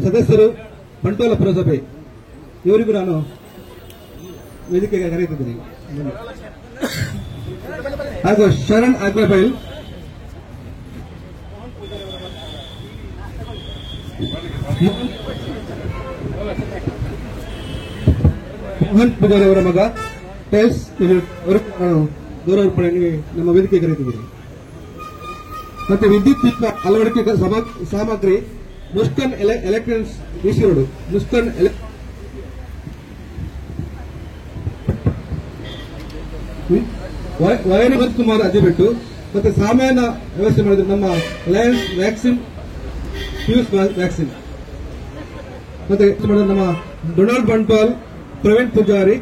ಸದಸ್ಯರು, ಬಂಟ್ವಾಳ ಪುರಸಭೆ, ಇವರಿಗೂ ನಾನು ವೇದಿಕೆಗೆ ಕರೆಯುತ್ತಿದ್ದೀನಿ. ಹಾಗೂ ಶರಣ್ ಅಗ್ರಬೈಲ್, ಮೋಹನ್ ಪುಗಾರಿ ಅವರ ಮಗ ಟೈಲ್ಸ್ ಗೌರವಾರ್ಪಣೆಗೆ ನಮ್ಮ ವೇದಿಕೆ ಕರೆಯುತ್ತಿದ್ದೀರಿ. ಮತ್ತೆ ವಿದ್ಯುತ್ ದೀಪ ಅಳವಡಿಕೆ ಸಾಮಗ್ರಿ Muskan electronics DC road, Muskan ವಯನವತ್ Kumar ಅಜ್ಜಿಬೆಟ್ಟು ಮತ್ತೆ ಸಾಮಾನ್ಯ ವ್ಯವಸ್ಥೆ ಮಾಡಿದ್ರು ನಮ್ಮ ಲಯನ್ಸ್ ವ್ಯಾಕ್ಸಿನ್ ಪ್ಯೂಸ್ ವ್ಯಾಕ್ಸಿನ್. ಮತ್ತೆ ನಮ್ಮ ಡೊನಾಲ್ಡ್ ಬಂಟ್ವಾಲ್, ಪ್ರವೀಣ್ ಪೂಜಾರಿ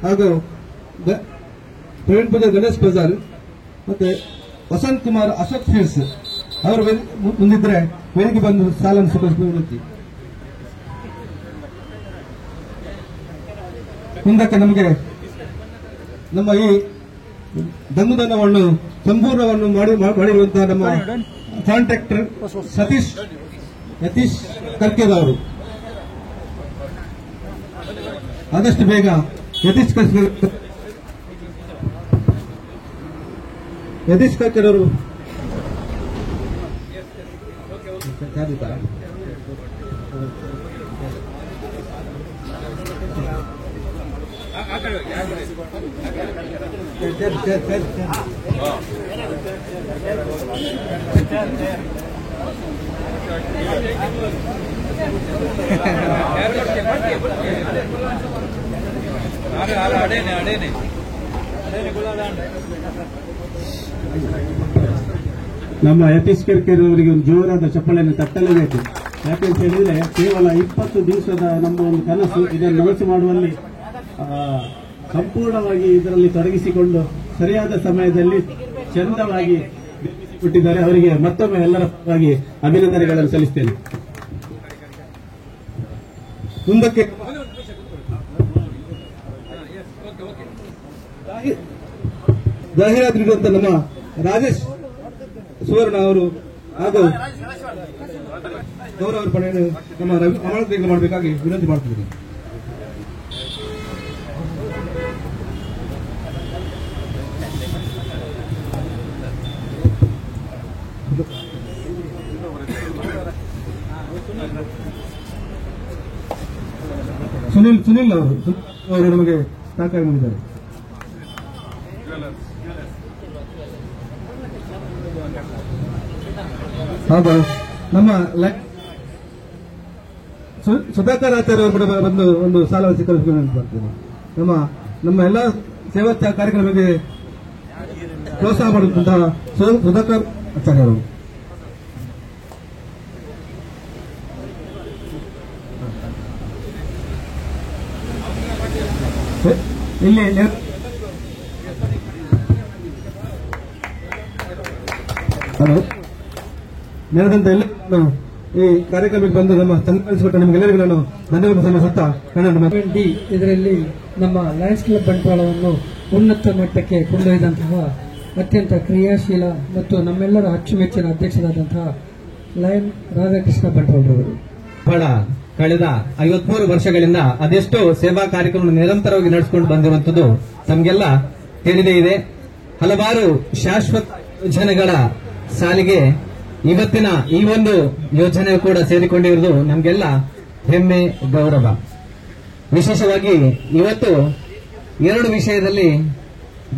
ಹಾಗೂ ಗಣೇಶ್ ಬಜಾರ್ ಮತ್ತೆ ವಸಂತ್ ಕುಮಾರ್ ಅಶೋಕ್ ಫೀಲ್ಸ್ ಅವರು ಮುಂದಿದ್ರೆ ವೇದಿಕೆ ಬಂದು ಸಾಲನ್ನು ಸ್ವೀಕರಿಸಬೇಕು. ಮುಂದಕ್ಕೆ ನಮಗೆ ನಮ್ಮ ಈ ದಂಗುದಾನವನ್ನು ಸಂಪೂರ್ಣವನ್ನು ಮಾಡಿರುವಂತಹ ನಮ್ಮ ಕಾಂಟ್ರಾಕ್ಟರ್ ಯತೀಶ್ ಕರ್ಕೇದ ಅವರು ಆದಷ್ಟು ಬೇಗ ಯತೀಶ್ ಕರ್ಕೇದ್ ಅವರು ನಮ್ಮ ಯತೀಶ್ ಕರ್ಕೇರ್ ಅವರಿಗೆ ಒಂದು ಜೋರಾದ ಚಪ್ಪಳೆಯನ್ನು ತಟ್ಟಲೇಬೇಕು. ಯಾಕೆಂತ ಹೇಳಿದ್ರೆ ಕೇವಲ 20 ದಿವಸದ ನಮ್ಮ ಒಂದು ಕನಸು, ಇದನ್ನು ನನಸು ಮಾಡುವಲ್ಲಿ ಸಂಪೂರ್ಣವಾಗಿ ಇದರಲ್ಲಿ ತೊಡಗಿಸಿಕೊಂಡು ಸರಿಯಾದ ಸಮಯದಲ್ಲಿ ಚಂದವಾಗಿ ಕೊಟ್ಟಿದ್ದಾರೆ. ಅವರಿಗೆ ಮತ್ತೊಮ್ಮೆ ಎಲ್ಲರ ಪರವಾಗಿ ಅಭಿನಂದನೆಗಳನ್ನು ಸಲ್ಲಿಸುತ್ತೇನೆ. ಮುಂದಕ್ಕೆ ಜಾಹೀರಾತಿರುವಂತ ನಮ್ಮ ರಾಜೇಶ್ ಸುವರ್ಣ ಅವರು ಹಾಗೂ ಗೌರವಾರ್ಪಣೆಯನ್ನು ನಮ್ಮ ಅಮರತ್ವದಿಂದ ಮಾಡಬೇಕಾಗಿ ವಿನಂತಿ ಮಾಡ್ತಿದ್ದೀನಿ. ಸುನಿಲ್ ಅವರು ನಮಗೆ ಸಹಕಾರ ನೀಡಿದ್ದಾರೆ. ಹಾಗೂ ನಮ್ಮ ಸುಧಾಕರ್ ಆಚಾರ್ಯ ಅವರು ಕೂಡ ಬಂದು ಒಂದು ಸಾಲವನ್ನು ಸ್ವೀಕರಿಸಬೇಕು ಬರ್ತೀನಿ. ನಮ್ಮ ಎಲ್ಲ ಸೇವಾ ಕಾರ್ಯಕ್ರಮಕ್ಕೆ ಪ್ರೋತ್ಸಾಹ ಮಾಡುವಂತಹ ಸುಧಾಕರ್ ಆಚಾರ್ಯ ಅವರು ಇಲ್ಲಿ ನೆರೆದಂತ ಎಲ್ಲ ಈ ಕಾರ್ಯಕ್ರಮಕ್ಕೆ ಬಂದು ನಮ್ಮ ತಂದುಕೊಟ್ಟ ನಿಮಗೆಲ್ಲರಿಗೂ ನಾನು ಧನ್ಯವಾದ ಸಲ್ಲಿಸುತ್ತಾ ಇದರಲ್ಲಿ ನಮ್ಮ ಲಯನ್ಸ್ ಕ್ಲಬ್ ಬಂಟ್ವಾಳವನ್ನು ಉನ್ನತ ಮಟ್ಟಕ್ಕೆ ಕೊಂಡೊಯ್ದಂತಹ ಅತ್ಯಂತ ಕ್ರಿಯಾಶೀಲ ಮತ್ತು ನಮ್ಮೆಲ್ಲರ ಅಚ್ಚುಮೆಚ್ಚಿನ ಅಧ್ಯಕ್ಷರಾದಂತಹ ಲಯನ್ ರಾಧಾಕೃಷ್ಣ ಬಂಟ್ವಾಳರವರು ಬಹಳ ಕಳೆದ 53 ವರ್ಷಗಳಿಂದ ಅದೆಷ್ಟೋ ಸೇವಾ ಕಾರ್ಯಕ್ರಮ ನಿರಂತರವಾಗಿ ನಡೆಸಿಕೊಂಡು ಬಂದಿರುವಂತದ್ದು ತಮಗೆಲ್ಲ ತಿಳಿದೇ ಇದೆ. ಹಲವಾರು ಶಾಶ್ವತ ಯೋಜನೆಗಳ ಸಾಲಿಗೆ ಇವತ್ತಿನ ಈ ಒಂದು ಯೋಜನೆ ಕೂಡ ಸೇರಿಕೊಂಡಿರುವುದು ನಮಗೆಲ್ಲ ಹೆಮ್ಮೆ, ಗೌರವ. ವಿಶೇಷವಾಗಿ ಇವತ್ತು 2 ವಿಷಯದಲ್ಲಿ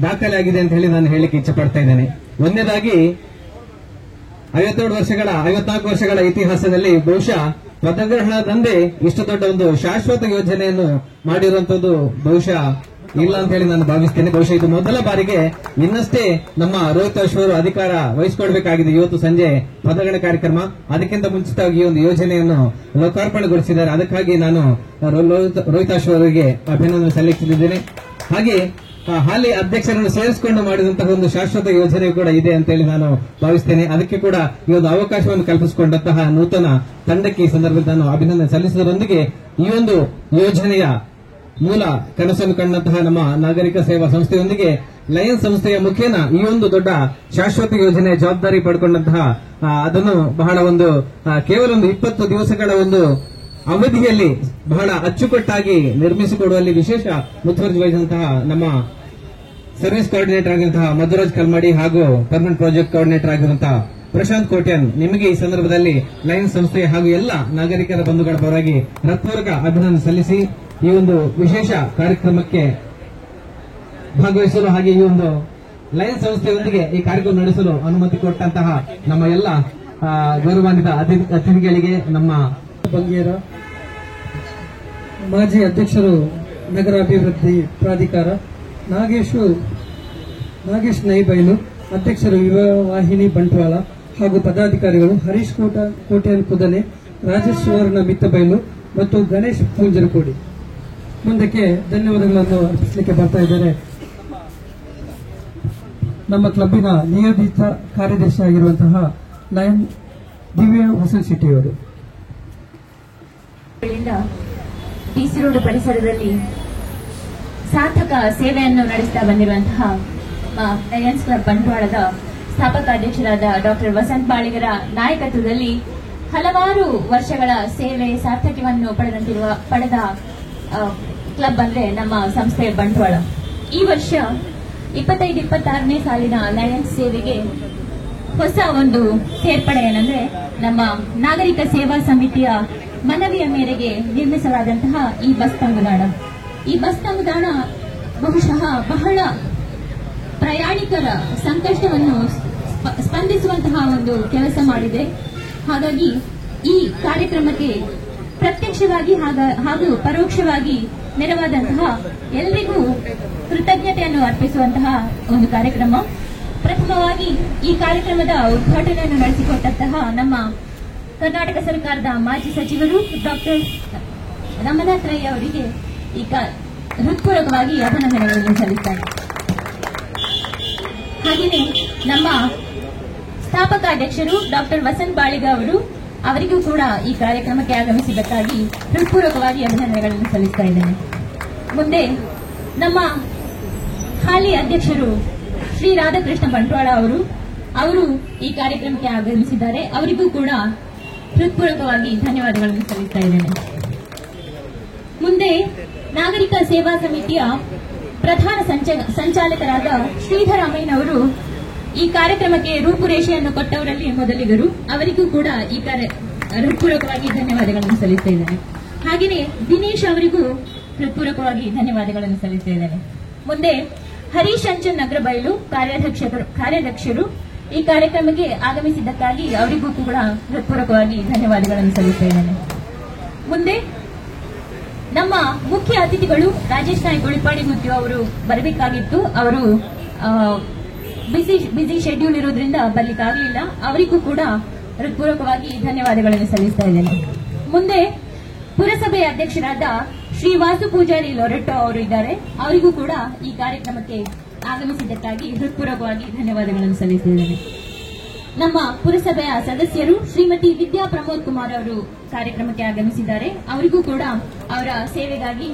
ದಾಖಲೆ ಆಗಿದೆ ಅಂತ ಹೇಳಿ ನಾನು ಹೇಳಲಿಕ್ಕೆ ಇಚ್ಛೆ ಪಡ್ತಾ ಇದ್ದೇನೆ. ಒಂದನೇದಾಗಿ 54 ವರ್ಷಗಳ ಇತಿಹಾಸದಲ್ಲಿ ಬಹುಶಃ ಪದಗ್ರಹಣದಂದೇ ಇಷ್ಟು ದೊಡ್ಡ ಒಂದು ಶಾಶ್ವತ ಯೋಜನೆಯನ್ನು ಮಾಡಿರುವಂತದ್ದು ಬಹುಶಃ ಇಲ್ಲ ಅಂತ ಹೇಳಿ ನಾನು ಭಾವಿಸ್ತೇನೆ. ಬಹುಶಃ ಇದು ಮೊದಲ ಬಾರಿಗೆ ಇನ್ನಷ್ಟೇ ನಮ್ಮ ರೋಹಿತಾಶ್ ಅವರು ಅಧಿಕಾರ ವಹಿಸಿಕೊಳ್ಬೇಕಾಗಿದೆ. ಇವತ್ತು ಸಂಜೆ ಪದಗ್ರಹಣ ಕಾರ್ಯಕ್ರಮ, ಅದಕ್ಕಿಂತ ಮುಂಚಿತವಾಗಿ ಈ ಒಂದು ಯೋಜನೆಯನ್ನು ಲೋಕಾರ್ಪಣೆಗೊಳಿಸಿದ್ದಾರೆ. ಅದಕ್ಕಾಗಿ ನಾನು ರೋಹಿತಾಶ್ ಅವರಿಗೆ ಅಭಿನಂದನೆ ಸಲ್ಲಿಸುತ್ತಿದ್ದೇನೆ. ಹಾಗೆ ಹಾಲಿ ಅಧ್ಯಕ್ಷರನ್ನು ಸೇರಿಸಿಕೊಂಡು ಮಾಡಿದಂತಹ ಒಂದು ಶಾಶ್ವತ ಯೋಜನೆ ಕೂಡ ಇದೆ ಅಂತೇಳಿ ನಾನು ಭಾವಿಸ್ತೇನೆ. ಅದಕ್ಕೆ ಕೂಡ ಈ ಒಂದು ಅವಕಾಶವನ್ನು ಕಲ್ಪಿಸಿಕೊಂಡಂತಹ ನೂತನ ತಂಡಕ್ಕೆ ಈ ಸಂದರ್ಭದಲ್ಲಿ ನಾನು ಅಭಿನಂದನೆ ಸಲ್ಲಿಸುವುದರೊಂದಿಗೆ ಈ ಒಂದು ಯೋಜನೆಯ ಮೂಲ ಕನಸನ್ನು ಕಂಡಂತಹ ನಮ್ಮ ನಾಗರಿಕ ಸೇವಾ ಸಂಸ್ಥೆಯೊಂದಿಗೆ ಲಯನ್ಸ್ ಸಂಸ್ಥೆಯ ಮುಖೇನ ಈ ಒಂದು ದೊಡ್ಡ ಶಾಶ್ವತ ಯೋಜನೆ ಜವಾಬ್ದಾರಿ ಪಡ್ಕೊಂಡಂತಹ ಅದನ್ನು ಬಹಳ ಒಂದು ಕೇವಲ ಒಂದು 20 ದಿವಸಗಳ ಒಂದು ಅವಧಿಯಲ್ಲಿ ಬಹಳ ಅಚ್ಚುಕಟ್ಟಾಗಿ ನಿರ್ಮಿಸಿಕೊಡುವಲ್ಲಿ ವಿಶೇಷ ಮುತುವರ್ಜಿ ವಹಿಸಿದಂತಹ ನಮ್ಮ ಸರ್ವಿಸ್ ಕೋಆರ್ಡಿನೇಟರ್ ಆಗಿರುವಂತಹ ಮಧುರಾಜ್ ಕಲ್ಮಾಡಿ ಹಾಗೂ ಪರ್ಮನೆಂಟ್ ಪ್ರಾಜೆಕ್ಟ್ ಕೋಆರ್ಡಿನೇಟರ್ ಆಗಿರುವಂತಹ ಪ್ರಶಾಂತ್ ಕೋಟ್ಯನ್, ನಿಮಗೆ ಈ ಸಂದರ್ಭದಲ್ಲಿ ಲಯನ್ಸ್ ಸಂಸ್ಥೆ ಹಾಗೂ ಎಲ್ಲ ನಾಗರಿಕರ ಬಂಧುಗಳ ಪರವಾಗಿ ಹೃತ್ಪೂರ್ವಕ ಅಭಿನಂದನೆ ಸಲ್ಲಿಸಿ ಈ ಒಂದು ವಿಶೇಷ ಕಾರ್ಯಕ್ರಮಕ್ಕೆ ಭಾಗವಹಿಸಲು ಹಾಗೆ ಈ ಒಂದು ಲಯನ್ಸ್ ಸಂಸ್ಥೆಯೊಂದಿಗೆ ಈ ಕಾರ್ಯಕ್ರಮ ನಡೆಸಲು ಅನುಮತಿ ಕೊಟ್ಟಂತಹ ನಮ್ಮ ಎಲ್ಲ ಗೌರವಾನ್ವಿತ ಅತಿಥಿಗಳಿಗೆ, ನಮ್ಮ ಬಂಗೇರ ಮಾಜಿ ಅಧ್ಯಕ್ಷರು ನಗರಾಭಿವೃದ್ಧಿ ಪ್ರಾಧಿಕಾರ, ನಾಗೇಶ್ ನೈಬೈಲು ಅಧ್ಯಕ್ಷರು ಯುವ ವಾಹಿನಿ ಬಂಟ್ವಾಳ ಹಾಗೂ ಪದಾಧಿಕಾರಿಗಳು ಹರೀಶ್ ಕೋಟ್ಯಾನ್ ಕುದನೆ, ರಾಜೇಶ್ ಸುವರ್ಣ ಮಿತ್ತಬೈಲು ಮತ್ತು ಗಣೇಶ್ ಪೂಂಜರಕೋಡಿ ಮುಂದಕ್ಕೆ ಧನ್ಯವಾದಗಳನ್ನು ಅರ್ಪಿಸಲಿಕ್ಕೆ ಬರ್ತಾ ಇದ್ದಾರೆ. ನಮ್ಮ ಕ್ಲಬ್ಬಿನ ನಿಯೋಜಿತ ಕಾರ್ಯದರ್ಶಿ ಆಗಿರುವಂತಹ ಲಯನ್ ದಿವ್ಯಾ ಹೊಸನ್ ಶೆಟ್ಟಿಯವರು. ಡಿಸಿ ರೋಡ್ ಪರಿಸರದಲ್ಲಿ ಸಾರ್ಥಕ ಸೇವೆಯನ್ನು ನಡೆಸ್ತಾ ಬಂದಿರುವಂತಹ ಲಯನ್ಸ್ ಕ್ಲಬ್ ಬಂಟ್ವಾಳದ ಸ್ಥಾಪಕ ಅಧ್ಯಕ್ಷರಾದ ಡಾಕ್ಟರ್ ವಸಂತ್ ಬಾಳಿಗರ ನಾಯಕತ್ವದಲ್ಲಿ ಹಲವಾರು ವರ್ಷಗಳ ಸೇವೆ ಸಾರ್ಥಕ್ಯವನ್ನು ಪಡೆದ ಕ್ಲಬ್ ಅಂದ್ರೆ ನಮ್ಮ ಸಂಸ್ಥೆ ಬಂಟ್ವಾಳ. ಈ ವರ್ಷ 25-26ನೇ ಸಾಲಿನ ಲಯನ್ಸ್ ಸೇವೆಗೆ ಹೊಸ ಒಂದು ಸೇರ್ಪಡೆ ಏನಂದ್ರೆ ನಮ್ಮ ನಾಗರಿಕ ಸೇವಾ ಸಮಿತಿಯ ಮನವಿಯ ಮೇರೆಗೆ ನಿರ್ಮಿಸಲಾದಂತಹ ಈ ಬಸ್ ತಂಗುದಾಣ. ಈ ಬಸ್ ತಂಗುದಾಣ ಬಹುಶಃ ಬಹಳ ಪ್ರಯಾಣಿಕರ ಸಂಕಷ್ಟವನ್ನು ಸ್ಪಂದಿಸುವಂತಹ ಒಂದು ಕೆಲಸ ಮಾಡಿದೆ. ಹಾಗಾಗಿ ಈ ಕಾರ್ಯಕ್ರಮಕ್ಕೆ ಪ್ರತ್ಯಕ್ಷವಾಗಿ ಹಾಗೂ ಪರೋಕ್ಷವಾಗಿ ನೆರವಾದಂತಹ ಎಲ್ಲರಿಗೂ ಕೃತಜ್ಞತೆಯನ್ನು ಅರ್ಪಿಸುವಂತಹ ಒಂದು ಕಾರ್ಯಕ್ರಮ. ಪ್ರಥಮವಾಗಿ ಈ ಕಾರ್ಯಕ್ರಮದ ಉದ್ಘಾಟನೆಯನ್ನು ನಡೆಸಿಕೊಟ್ಟಂತಹ ನಮ್ಮ ಕರ್ನಾಟಕ ಸರ್ಕಾರದ ಮಾಜಿ ಸಚಿವರು ಡಾಕ್ಟರ್ ರಮನಾಥ್ ರೈ ಅವರಿಗೆ ಈಗ ಹೃತ್ಪೂರ್ವಕವಾಗಿ ಅಭಿನಂದನೆಗಳನ್ನು ಸಲ್ಲಿಸ್ತಾರೆ. ಹಾಗೆಯೇ ನಮ್ಮ ಸ್ಥಾಪಕ ಅಧ್ಯಕ್ಷರು ಡಾಕ್ಟರ್ ವಸಂತ್ ಬಾಳಿಗ ಅವರಿಗೂ ಕೂಡ ಈ ಕಾರ್ಯಕ್ರಮಕ್ಕೆ ಆಗಮಿಸಿದ್ದಕ್ಕಾಗಿ ಹೃತ್ಪೂರ್ವಕವಾಗಿ ಅಭಿನಂದನೆಗಳನ್ನು ಸಲ್ಲಿಸ್ತಾ ಇದ್ದೇನೆ. ಮುಂದೆ ನಮ್ಮ ಹಾಲಿ ಅಧ್ಯಕ್ಷರು ಶ್ರೀ ರಾಧಾಕೃಷ್ಣ ಬಂಟ್ವಾಳ ಅವರು ಈ ಕಾರ್ಯಕ್ರಮಕ್ಕೆ ಆಗಮಿಸಿದ್ದಾರೆ. ಅವರಿಗೂ ಕೂಡ ಹೃತ್ಪೂರ್ವಕವಾಗಿ ಧನ್ಯವಾದಗಳನ್ನು ಸಲ್ಲಿಸ್ತಾ ಇದ್ದೇನೆ. ಮುಂದೆ ನಾಗರಿಕ ಸೇವಾ ಸಮಿತಿಯ ಪ್ರಧಾನ ಸಂಚಾಲಕರಾದ ಶ್ರೀಧರ್ ಅಮೈನವರು ಈ ಕಾರ್ಯಕ್ರಮಕ್ಕೆ ರೂಪುರೇಷೆಯನ್ನು ಕೊಟ್ಟವರಲ್ಲಿ ಮೊದಲಿಗರು. ಅವರಿಗೂ ಕೂಡ ಈ ಹೃತ್ಪೂರ್ವಕವಾಗಿ ಧನ್ಯವಾದಗಳನ್ನು ಸಲ್ಲಿಸ್ತಾ ಇದ್ದೇನೆ. ಹಾಗೆಯೇ ದಿನೇಶ್ ಅವರಿಗೂ ಹೃತ್ಪೂರ್ವಕವಾಗಿ ಧನ್ಯವಾದಗಳನ್ನು ಸಲ್ಲಿಸ್ತಾ ಇದ್ದೇನೆ. ಮುಂದೆ ಹರೀಶ್ ಅಂಚನ್ ನಗರಬೈಲು ಕಾರ್ಯಾಧ್ಯಕ್ಷರು ಈ ಕಾರ್ಯಕ್ರಮಕ್ಕೆ ಆಗಮಿಸಿದ್ದಕ್ಕಾಗಿ ಅವರಿಗೂ ಕೂಡ ಹೃತ್ಪೂರ್ವಕವಾಗಿ ಧನ್ಯವಾದಗಳನ್ನು ಸಲ್ಲಿಸ್ತಾ ಇದ್ದೇನೆ. ಮುಂದೆ ನಮ್ಮ ಮುಖ್ಯ ಅತಿಥಿಗಳು ರಾಜೇಶ್ ನಾಯ್ಕ್ ಉಳಿಪಾಡಿ ಗುತ್ತಿ ಅವರು ಬರಬೇಕಾಗಿತ್ತು. ಅವರು ಬಿಸಿ ಶೆಡ್ಯೂಲ್ ಇರೋದ್ರಿಂದ ಬರ್ಲಿಕ್ಕಾಗಲಿಲ್ಲ. ಅವರಿಗೂ ಕೂಡ ಹೃತ್ಪೂರ್ವಕವಾಗಿ ಧನ್ಯವಾದಗಳನ್ನು ಸಲ್ಲಿಸ್ತಾ ಇದ್ದೇನೆ. ಮುಂದೆ ಪುರಸಭೆಯ ಅಧ್ಯಕ್ಷರಾದ ಶ್ರೀ ವಾಸು ಪೂಜಾರಿ ಲೊರೆಟೋ ಅವರು ಇದ್ದಾರೆ. ಅವರಿಗೂ ಕೂಡ ಈ ಕಾರ್ಯಕ್ರಮಕ್ಕೆ ಆಗಮಿಸಿದ್ದಕ್ಕಾಗಿ ಹೃತ್ಪೂರ್ವಕವಾಗಿ ಧನ್ಯವಾದಗಳನ್ನು ಸಲ್ಲಿಸಿದ್ದೇನೆ. ನಮ್ಮ ಪುರಸಭೆಯ ಸದಸ್ಯರು ಶ್ರೀಮತಿ ವಿದ್ಯಾ ಪ್ರಮೋದ್ ಕುಮಾರ್ ಅವರು ಕಾರ್ಯಕ್ರಮಕ್ಕೆ ಆಗಮಿಸಿದ್ದಾರೆ. ಅವರಿಗೂ ಕೂಡ ಅವರ ಸೇವೆಗಾಗಿ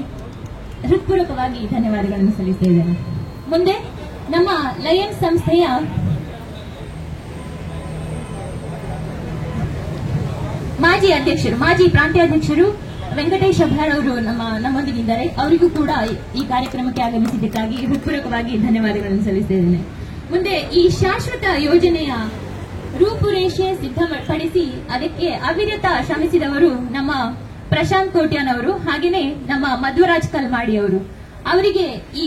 ಹೃತ್ಪೂರ್ವಕವಾಗಿ ಧನ್ಯವಾದಗಳನ್ನು ಸಲ್ಲಿಸಿದ್ದೇನೆ. ಮುಂದೆ ನಮ್ಮ ಲಯನ್ಸ್ ಸಂಸ್ಥೆಯ ಮಾಜಿ ಪ್ರಾಂತ್ಯಾಧ್ಯಕ್ಷರು ವೆಂಕಟೇಶ್ ಅಭಾರ್ ಅವರು ನಮ್ಮೊಂದಿಗಿದ್ದಾರೆ. ಅವರಿಗೂ ಕೂಡ ಈ ಕಾರ್ಯಕ್ರಮಕ್ಕೆ ಆಗಮಿಸಿದ್ದಕ್ಕಾಗಿ ಹೃತ್ಪೂರ್ವಕವಾಗಿ ಧನ್ಯವಾದಗಳನ್ನು ಸಲ್ಲಿಸಿದ್ದೇನೆ. ಮುಂದೆ ಈ ಶಾಶ್ವತ ಯೋಜನೆಯ ರೂಪುರೇಷೆ ಸಿದ್ಧಪಡಿಸಿ ಅದಕ್ಕೆ ಅವಿರತ ಶ್ರಮಿಸಿದವರು ನಮ್ಮ ಪ್ರಶಾಂತ್ ಕೋಟ್ಯಾನ್ ಅವರು, ಹಾಗೆಯೇ ನಮ್ಮ ಮಧುರಾಜ್ ಕಲ್ಮಾಡಿ ಅವರು. ಅವರಿಗೆ ಈ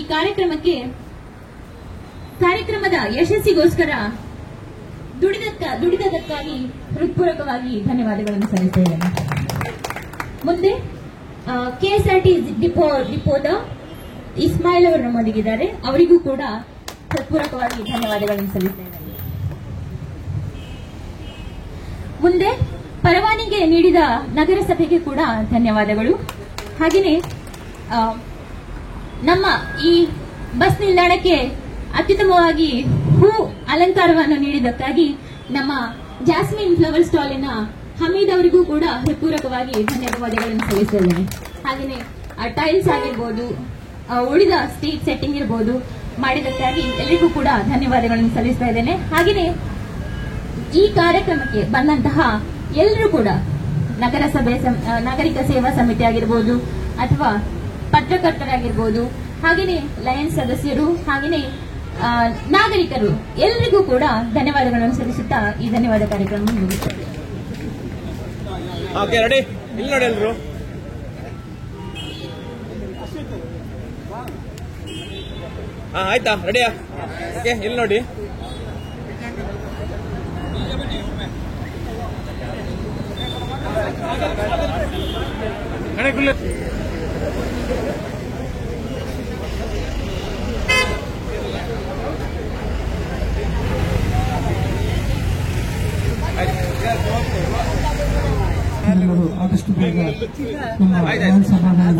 ಕಾರ್ಯಕ್ರಮದ ಯಶಸ್ಸಿಗೋಸ್ಕರ ದುಡಿದದಕ್ಕಾಗಿ ಹೃತ್ಪೂರ್ವಕವಾಗಿ ಧನ್ಯವಾದಗಳನ್ನು ಸಲ್ಲಿಸಿದ್ದೇನೆ. ಮುಂದೆ ಕೆಎಸ್ಆರ್ಟಿಸಿ ಡಿಪೋದ ಇಸ್ಮಾಯಿಲ್ ಅವರು ನಮ್ಮೊಂದಿಗಿದ್ದಾರೆ. ಅವರಿಗೂ ಕೂಡ ಹೃತ್ಪೂರ್ವಕವಾಗಿ ಧನ್ಯವಾದಗಳನ್ನು ಸಲ್ಲಿಸಿದ್ದೇನೆ. ಮುಂದೆ ಪರವಾನಗಿ ನೀಡಿದ ನಗರಸಭೆಗೆ ಕೂಡ ಧನ್ಯವಾದಗಳು. ಹಾಗೆಯೇ ನಮ್ಮ ಈ ಬಸ್ ನಿಲ್ದಾಣಕ್ಕೆ ಅತ್ಯುತ್ತಮವಾಗಿ ಹೂ ಅಲಂಕಾರವನ್ನು ನೀಡಿದ್ದಕ್ಕಾಗಿ ನಮ್ಮ ಜಾಸ್ಮಿನ್ ಫ್ಲವರ್ ಸ್ಟಾಲಿನ ಹಮೀದ್ ಅವರಿಗೂ ಕೂಡ ಹೃತ್ಪೂರ್ವಕವಾಗಿ ಧನ್ಯವಾದಗಳನ್ನು ಸಲ್ಲಿಸ್ತಾ ಇದ್ದೇನೆ. ಹಾಗೆಯೇ ಟೈಲ್ಸ್ ಆಗಿರ್ಬೋದು, ಉಳಿದ ಸ್ಟೇಜ್ ಸೆಟ್ಟಿಂಗ್ ಇರ್ಬೋದು ಮಾಡಿದ್ದಕ್ಕಾಗಿ ಎಲ್ಲರಿಗೂ ಕೂಡ ಧನ್ಯವಾದಗಳನ್ನು ಸಲ್ಲಿಸ್ತಾ ಇದ್ದೇನೆ. ಹಾಗೆಯೇ ಈ ಕಾರ್ಯಕ್ರಮಕ್ಕೆ ಬಂದಂತಹ ಎಲ್ಲರೂ ಕೂಡ ನಾಗರಿಕ ಸೇವಾ ಸಮಿತಿ ಆಗಿರ್ಬೋದು ಅಥವಾ ಪತ್ರಕರ್ತರಾಗಿರ್ಬೋದು, ಹಾಗೆಯೇ ಲಯನ್ಸ್ ಸದಸ್ಯರು, ಹಾಗೆಯೇ ನಾಗರಿಕರು ಎಲ್ಲರಿಗೂ ಕೂಡ ಧನ್ಯವಾದಗಳನ್ನು ಸಲ್ಲಿಸುತ್ತಾ ಈ ಧನ್ಯವಾದ ಕಾರ್ಯಕ್ರಮ ಮುಗಿಸುತ್ತೇವೆ. ರೆಡಿ ಇಲ್ಲಿ ನೋಡಿ ಎಲ್ರು. ಆಯ್ತಾ ರೆಡಿಯಾ? ಇಲ್ಲಿ ನೋಡಿ. ಆದಷ್ಟು ಬೇಗ ನಮ್ಮ ವಿಧಾನಸಭಾ